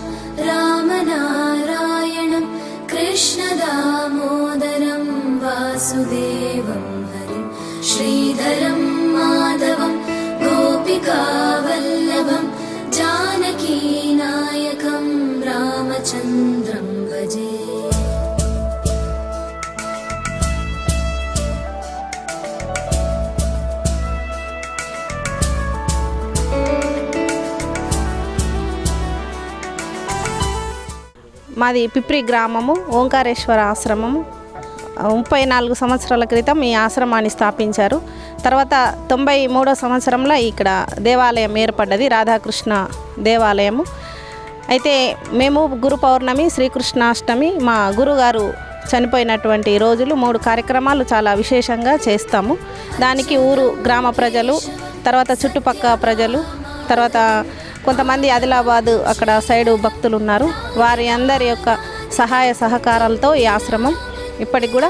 రామనారాయణం కృష్ణ దామోదరం వాసుదేవం హరిం శ్రీధరం మాధవం గోపికా వల్లభం జానకీ నాయకం రామచంద్రం భజే. మాది పిప్రి గ్రామము, ఓంకారేశ్వర ఆశ్రమము. 34 సంవత్సరాల క్రితం ఈ ఆశ్రమాన్ని స్థాపించారు. తర్వాత 93వ సంవత్సరంలో ఇక్కడ దేవాలయం ఏర్పడ్డది, రాధాకృష్ణ దేవాలయము. అయితే మేము గురు పౌర్ణమి, శ్రీకృష్ణాష్టమి, మా గురుగారు చనిపోయినటువంటి రోజులు 3 కార్యక్రమాలు చాలా విశేషంగా చేస్తాము. దానికి ఊరు గ్రామ ప్రజలు, తర్వాత చుట్టుపక్కల ప్రజలు, తర్వాత కొంతమంది ఆదిలాబాద్ అక్కడ సైడు భక్తులు ఉన్నారు. వారి అందరి యొక్క సహాయ సహకారాలతో ఈ ఆశ్రమం ఇప్పటికి కూడా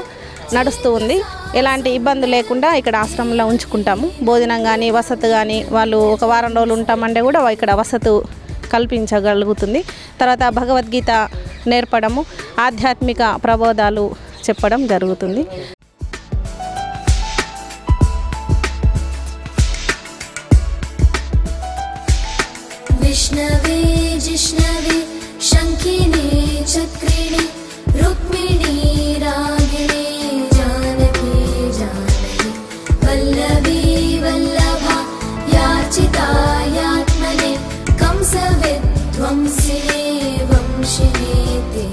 నడుస్తూ ఉంది. ఎలాంటి ఇబ్బంది లేకుండా ఇక్కడ ఆశ్రమంలో ఉంచుకుంటాము. భోజనం కానీ వసతి కానీ వాళ్ళు ఒక వారం రోజులు ఉంటామంటే కూడా ఇక్కడ వసతి కల్పించగలుగుతుంది. తర్వాత భగవద్గీత నేర్పడము, ఆధ్యాత్మిక ప్రబోధాలు చెప్పడం జరుగుతుంది. विष्णवे जिष्णवे शङ्खिने चक्रिणे रुक्मिणी रागिणे जानकी जानकी वल्लभी वल्लभा याचितायात्मने कंसविध्वंसिने वंशिने ते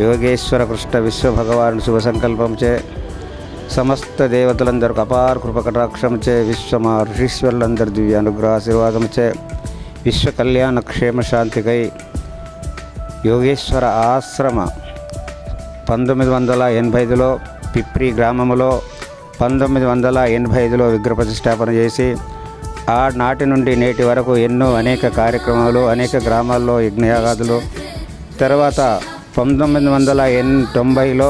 యోగేశ్వర కృష్ణ విశ్వ భగవాన్ శుభ సంకల్పంచే సమస్త దేవతలందరికి అపార కృప కటాక్షంచే విశ్వమా ఋషీశ్వరులందరి దివ్య అనుగ్రహ ఆశీర్వాదంచే విశ్వ కళ్యాణ క్షేమ శాంతికై యోగేశ్వర ఆశ్రమ 1985లో పిప్రి గ్రామంలో 1985లో విగ్రహ ప్రతిష్టాపన చేసి ఆనాటి నుండి నేటి వరకు ఎన్నో అనేక కార్యక్రమాలు అనేక గ్రామాల్లో యజ్ఞయాగాదులు, తర్వాత 1990లో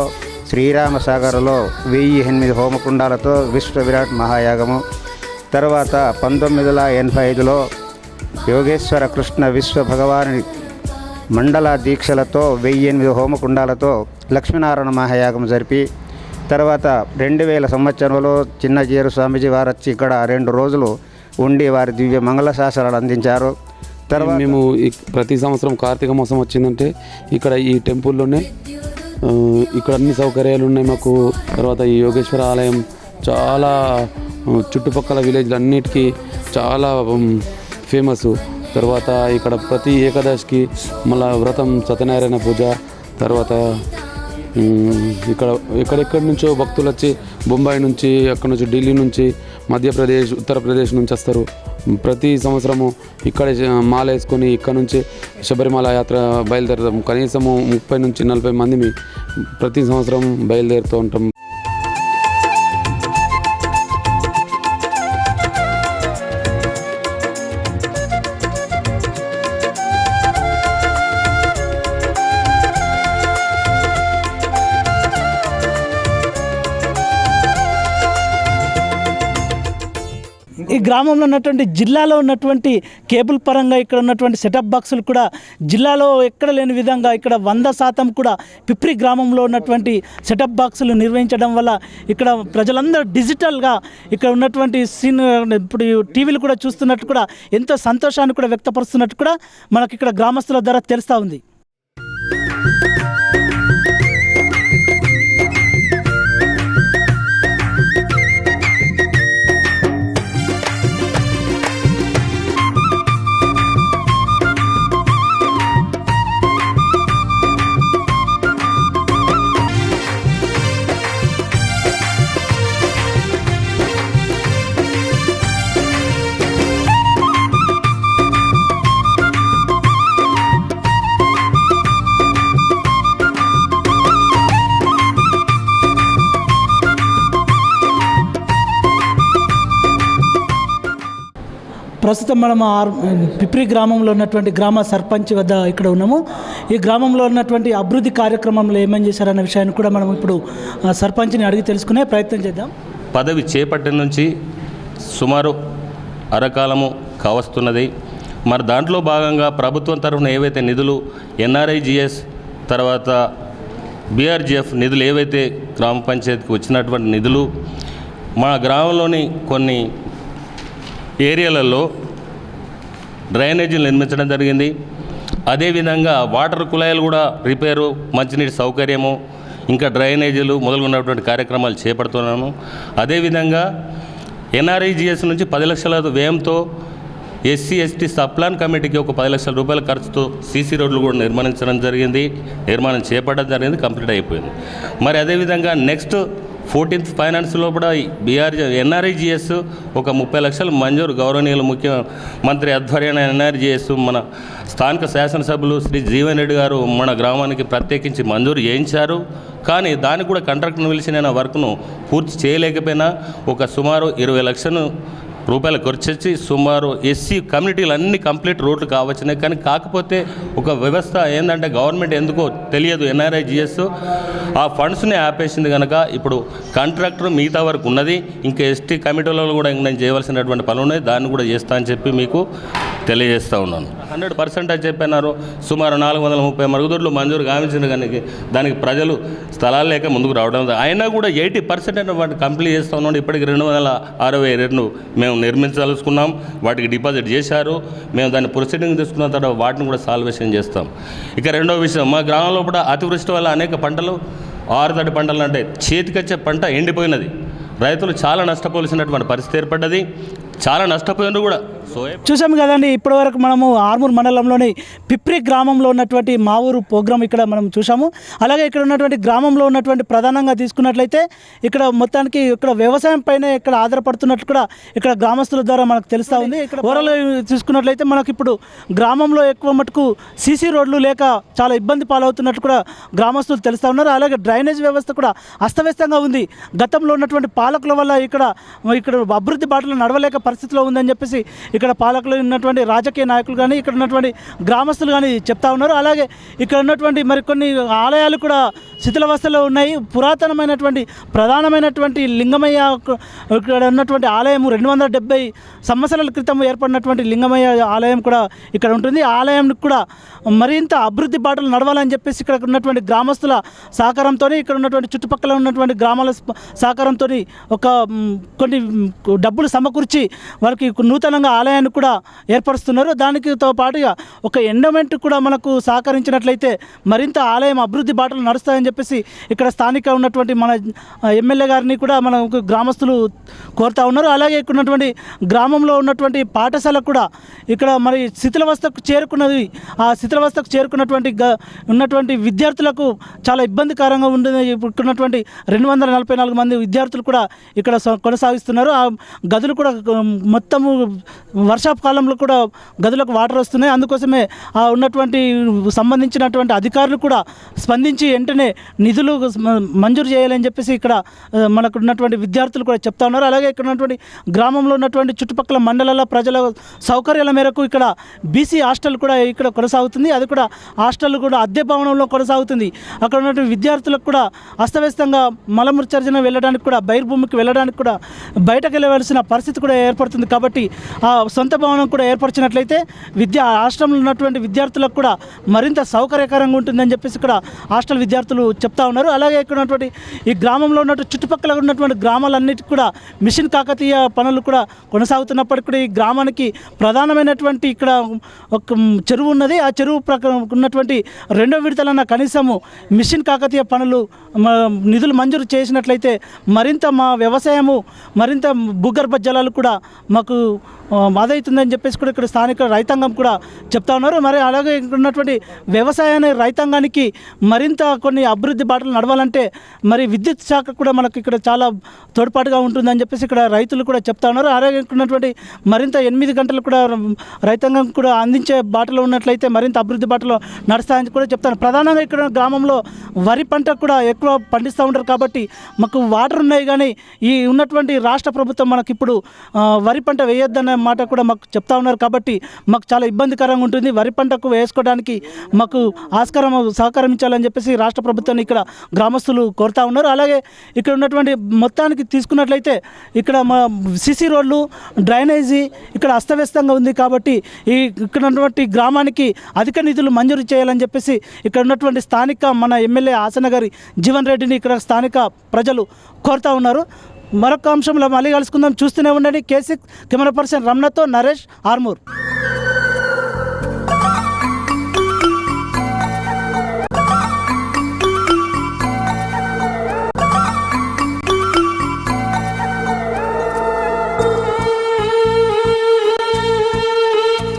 శ్రీరామసాగర్లో 1008 హోమకుండాలతో విశ్వ విరాట్ మహాయాగము, తర్వాత 1985లో యోగేశ్వర కృష్ణ విశ్వ భగవాని మండల దీక్షలతో 1008 హోమకుండాలతో లక్ష్మీనారాయణ మహాయాగం జరిపి, తర్వాత 2000 సంవత్సరంలో చిన్నజీరు స్వామీజీ వారు వచ్చి ఇక్కడ 2 రోజులు ఉండి వారి దివ్య మంగళ శాసనాలు అందించారు. తర్వాత మేము ప్రతి సంవత్సరం కార్తీక మాసం వచ్చిందంటే ఇక్కడ ఈ టెంపుల్లోనే ఇక్కడ అన్ని సౌకర్యాలు ఉన్నాయి మాకు. తర్వాత ఈ యోగేశ్వర ఆలయం చాలా చుట్టుపక్కల విలేజ్లు అన్నిటికీ చాలా ఫేమస్. తర్వాత ఇక్కడ ప్రతి ఏకాదశికి మళ్ళీ వ్రతం, సత్యనారాయణ పూజ, తర్వాత ఇక్కడ ఎక్కడెక్కడి నుంచో భక్తులు వచ్చి బొంబాయి నుంచి, అక్కడ నుంచి ఢిల్లీ నుంచి, మధ్యప్రదేశ్, ఉత్తరప్రదేశ్ నుంచి వస్తారు. ప్రతి సంవత్సరము ఇక్కడే మాల వేసుకొని ఇక్కడ నుంచి శబరిమల యాత్ర బయలుదేరుతాం. కనీసము 30 నుంచి 40 మంది ప్రతి సంవత్సరం బయలుదేరుతూ ఉంటాం. ఈ గ్రామంలో ఉన్నటువంటి జిల్లాలో ఉన్నటువంటి కేబుల్ పరంగా ఇక్కడ ఉన్నటువంటి సెటప్ బాక్సులు కూడా జిల్లాలో ఎక్కడ లేని విధంగా ఇక్కడ 100% కూడా పిప్రి గ్రామంలో ఉన్నటువంటి సెటప్ బాక్సులు నిర్వహించడం వల్ల ఇక్కడ ప్రజలందరూ డిజిటల్గా ఇక్కడ ఉన్నటువంటి సీన్ ఇప్పుడు టీవీలు కూడా చూస్తున్నట్టు కూడా ఎంతో సంతోషాన్ని కూడా వ్యక్తపరుస్తున్నట్టు కూడా మనకి ఇక్కడ గ్రామస్తుల ద్వారా తెలుస్తూ ఉంది. ప్రస్తుతం మనం పిప్రి గ్రామంలో ఉన్నటువంటి గ్రామ సర్పంచ్ వద్ద ఇక్కడ ఉన్నాము. ఈ గ్రామంలో ఉన్నటువంటి అభివృద్ధి కార్యక్రమంలో ఏమేమి చేశారన్న విషయాన్ని కూడా మనం ఇప్పుడు సర్పంచ్ని అడిగి తెలుసుకునే ప్రయత్నం చేద్దాం. పదవి చేపట్టిన నుంచి సుమారు అరకాలము కావస్తున్నది. మరి దాంట్లో భాగంగా ప్రభుత్వం తరఫున ఏవైతే నిధులు ఎన్ఆర్ఐజిఎస్ తర్వాత బీఆర్జీఎఫ్ నిధులు ఏవైతే గ్రామ పంచాయతీకి వచ్చినటువంటి నిధులు మా గ్రామంలోని కొన్ని ఏరియాలలో డ్రైనేజీలు నిర్మించడం జరిగింది. అదేవిధంగా వాటర్ కుళాయిలు కూడా రిపేరు, మంచినీటి సౌకర్యము, ఇంకా డ్రైనేజీలు మొదలుగున్నటువంటి కార్యక్రమాలు చేపడుతున్నాము. అదేవిధంగా ఎన్ఆర్ఐజిఎస్ నుంచి 10 లక్షల వ్యయంతో ఎస్సీ ఎస్టీ సబ్ ప్లాన్ కమిటీకి ఒక 10 లక్షల రూపాయల ఖర్చుతో సీసీ రోడ్లు కూడా నిర్మాణం చేపట్టడం జరిగింది, కంప్లీట్ అయిపోయింది. మరి అదేవిధంగా నెక్స్ట్ 14th ఫైనాన్స్ లోపల ఎన్ఆర్ఐజిఎస్ ఒక 30 లక్షలు మంజూరు గౌరవనీయులు ముఖ్యమంత్రి ఆధ్వర్యాన ఎన్ఆర్జిఎస్ మన స్థానిక శాసనసభ్యులు శ్రీ జీవన్ రెడ్డి గారు మన గ్రామానికి ప్రత్యేకించి మంజూరు చేయించారు. కానీ దానికి కూడా కాంట్రాక్ట్ను పిలిచిన వర్క్ను పూర్తి చేయలేకపోయినా ఒక సుమారు 20 లక్షల రూపాయలు ఖర్చొచ్చి సుమారు ఎస్సీ కమ్యూనిటీలు అన్ని కంప్లీట్ రోడ్లు కావచ్చినాయి. కానీ కాకపోతే ఒక వ్యవస్థ ఏంటంటే గవర్నమెంట్ ఎందుకో తెలియదు, ఎన్ఆర్ఐజిఎస్ ఆ ఫండ్స్ని ఆపేసింది కనుక ఇప్పుడు కాంట్రాక్టర్ మిగతా వరకు ఉన్నది. ఇంకా ఎస్టీ కమిటీలలో కూడా నేను చేయవలసినటువంటి పనులు ఉన్నాయి, దాన్ని కూడా చేస్తా అని చెప్పి మీకు తెలియజేస్తూ ఉన్నాను. 100% అని చెప్పినారు. సుమారు 430 మరుగుదొడ్లు మంజూరు గావించిన కానీ దానికి ప్రజలు స్థలాలు లేక ముందుకు రావడం, అయినా కూడా 80% వాటిని కంప్లీట్ చేస్తూ ఉన్నాం. ఇప్పటికి 262 మేము నిర్మించాల్సుకున్నాం, వాటికి డిపాజిట్ చేశారు. మేము దాన్ని ప్రొసీడింగ్ తీసుకున్న తర్వాత వాటిని కూడా సాల్వేషన్ చేస్తాం. ఇక రెండో విషయం, మా గ్రామంలో కూడా అతివృష్టి వల్ల అనేక పంటలు, ఆరుతడి పంటలు అంటే చేతికొచ్చే పంట ఎండిపోయినది, రైతులు చాలా నష్టపోవలసినటువంటి పరిస్థితి ఏర్పడ్డది. చాలా నష్టపోయినారు కూడా. చూసాం కదండి, ఇప్పటివరకు మనము ఆర్మూర్ మండలంలోని పిప్రి గ్రామంలో ఉన్నటువంటి మా ఊరు ప్రోగ్రాం ఇక్కడ మనం చూసాము. అలాగే ఇక్కడ ఉన్నటువంటి గ్రామంలో ఉన్నటువంటి ప్రధానంగా తీసుకున్నట్లయితే ఇక్కడ మొత్తానికి ఇక్కడ వ్యవసాయం పైన ఇక్కడ ఆధారపడుతున్నట్లు కూడా ఇక్కడ గ్రామస్తుల ద్వారా మనకు తెలుస్తూ ఉంది. ఇక్కడ ఓవరాల్ చూసుకున్నట్లయితే మనకి ఇప్పుడు గ్రామంలో ఎక్కువ మటుకు సీసీ రోడ్లు లేక చాలా ఇబ్బంది పాలవుతున్నట్లు కూడా గ్రామస్తులు తెలుస్తూ ఉన్నారు. అలాగే డ్రైనేజ్ వ్యవస్థ కూడా అస్తవ్యస్తంగా ఉంది. గతంలో ఉన్నటువంటి పాలకుల వల్ల ఇక్కడ అభివృద్ధి బాటలో నడవలేక పరిస్థితిలో ఉందని చెప్పేసి ఇక్కడ పాలకులు ఉన్నటువంటి రాజకీయ నాయకులు కానీ ఇక్కడ ఉన్నటువంటి గ్రామస్తులు కానీ చెప్తా ఉన్నారు. అలాగే ఇక్కడ ఉన్నటువంటి మరికొన్ని ఆలయాలు కూడా శిథిలావస్థలో ఉన్నాయి. పురాతనమైనటువంటి ప్రధానమైనటువంటి లింగమయ్య ఇక్కడ ఉన్నటువంటి ఆలయం 270 సంవత్సరాల క్రితం ఏర్పడినటువంటి లింగమయ్య ఆలయం కూడా ఇక్కడ ఉంటుంది. ఆ ఆలయానికి కూడా మరింత అభివృద్ధి బాటలు నడవాలని చెప్పేసి ఇక్కడ ఉన్నటువంటి గ్రామస్తుల సహకారంతో ఇక్కడ ఉన్నటువంటి చుట్టుపక్కల ఉన్నటువంటి గ్రామాల సహకారంతో కొన్ని డబ్బులు సమకూర్చి వారికి నూతనంగా ఆలయాన్ని కూడా ఏర్పరుస్తున్నారు. దానితో పాటుగా ఒక ఎండోమెంట్ కూడా మనకు సహకరించినట్లయితే మరింత ఆలయం అభివృద్ధి బాటలు నడుస్తాయని చెప్పేసి ఇక్కడ స్థానిక ఉన్నటువంటి మన ఎమ్మెల్యే గారిని కూడా మన గ్రామస్తులు కోరుతా ఉన్నారు. అలాగే ఇక్కడ ఉన్నటువంటి గ్రామంలో ఉన్నటువంటి పాఠశాల కూడా ఇక్కడ మరి శిథిలావస్థకు చేరుకున్నది. ఆ శిథిలావస్థకు ఉన్నటువంటి విద్యార్థులకు చాలా ఇబ్బందికరంగా ఉంటుంది. ఇక్కడ ఉన్నటువంటి 244 మంది విద్యార్థులు కూడా ఇక్కడ కొనసాగిస్తున్నారు. ఆ గదులు కూడా మొత్తము వర్షాకాలంలో కూడా గదులకు వాటర్ వస్తున్నాయి. అందుకోసమే ఆ ఉన్నటువంటి సంబంధించినటువంటి అధికారులు కూడా స్పందించి వెంటనే నిధులు మంజూరు చేయాలని చెప్పేసి ఇక్కడ మనకు ఉన్నటువంటి విద్యార్థులు కూడా చెప్తా ఉన్నారు. అలాగే ఇక్కడ ఉన్నటువంటి గ్రామంలో ఉన్నటువంటి చుట్టుపక్కల మండలాల ప్రజల సౌకర్యాల మేరకు ఇక్కడ బీసీ హాస్టల్ కూడా ఇక్కడ కొనసాగుతుంది. అది కూడా హాస్టల్ కూడా అద్దె భవనంలో కొనసాగుతుంది. అక్కడ ఉన్నటువంటి విద్యార్థులకు కూడా అస్తవ్యస్తంగా మలమూత్రవిసర్జన వెళ్ళడానికి కూడా బహిర్భూమికి వెళ్ళడానికి కూడా బయటకు వెళ్ళవలసిన పరిస్థితి కూడా ఏర్పడుతుంది. కాబట్టి ఆ సొంత భవనం కూడా ఏర్పరిచినట్లయితే హాస్టల్లో ఉన్నటువంటి విద్యార్థులకు కూడా మరింత సౌకర్యకరంగా ఉంటుందని చెప్పేసి ఇక్కడ హాస్టల్ విద్యార్థులు చెప్తా ఉన్నారు. అలాగే ఇక్కడ ఉన్నటువంటి ఈ గ్రామంలో ఉన్నటువంటి చుట్టుపక్కల ఉన్నటువంటి గ్రామాలన్నిటికీ కూడా మిషన్ కాకతీయ పనులు కూడా కొనసాగుతున్నప్పటికీ కూడా ఈ గ్రామానికి ప్రధానమైనటువంటి ఇక్కడ ఒక చెరువు ఉన్నది. ఆ చెరువు ఉన్నటువంటి 2వ విడతలన్న కనీసము మిషన్ కాకతీయ పనులు నిధులు మంజూరు చేసినట్లయితే మరింత మా వ్యవసాయము మరింత భూగర్భ జలాలు కూడా మాకు అదవుతుందని చెప్పేసి కూడా ఇక్కడ స్థానిక రైతాంగం కూడా చెప్తా ఉన్నారు. మరి అలాగే ఇక్కడ ఉన్నటువంటి వ్యవసాయాన్ని రైతాంగానికి మరింత కొన్ని అభివృద్ధి బాటలు నడవాలంటే మరి విద్యుత్ శాఖ కూడా మనకు ఇక్కడ చాలా తోడ్పాటుగా ఉంటుందని చెప్పేసి ఇక్కడ రైతులు కూడా చెప్తా ఉన్నారు. అలాగే ఇక్కడ ఉన్నటువంటి మరింత 8 గంటలు కూడా రైతాంగం కూడా అందించే బాటలో ఉన్నట్లయితే మరింత అభివృద్ధి బాటలో నడుస్తాయని కూడా చెప్తాను. ప్రధానంగా ఇక్కడ గ్రామంలో వరి పంట కూడా ఎక్కువ పండిస్తూ ఉంటారు. కాబట్టి మాకు వాటర్ ఉన్నాయి, కానీ ఈ ఉన్నటువంటి రాష్ట్ర ప్రభుత్వం మనకి ఇప్పుడు వరి పంట వేయొద్దన్న మాట కూడా మాకు చెప్తా ఉన్నారు. కాబట్టి మాకు చాలా ఇబ్బందికరంగా ఉంటుంది. వరి పంటకు వేసుకోవడానికి మాకు సహకరించాలని చెప్పేసి రాష్ట్ర ప్రభుత్వాన్ని ఇక్కడ గ్రామస్తులు కోరుతా ఉన్నారు. అలాగే ఇక్కడ ఉన్నటువంటి మొత్తానికి తీసుకున్నట్లయితే ఇక్కడ మా సిసి రోడ్లు డ్రైనేజీ ఇక్కడ అస్తవ్యస్తంగా ఉంది. కాబట్టి ఇక్కడ ఉన్నటువంటి గ్రామానికి అధిక నిధులు మంజూరు చేయాలని చెప్పేసి ఇక్కడ ఉన్నటువంటి స్థానిక మన ఎమ్మెల్యే ఆసనగారి జీవన్ రెడ్డిని ఇక్కడ స్థానిక ప్రజలు కోరుతా ఉన్నారు. మరొక అంశంలో మళ్ళీ కలుసుకుందాం. చూస్తూనే ఉండండి. K6 కెమెరా పర్సన్ రమణతో నరేష్, ఆర్మూర్.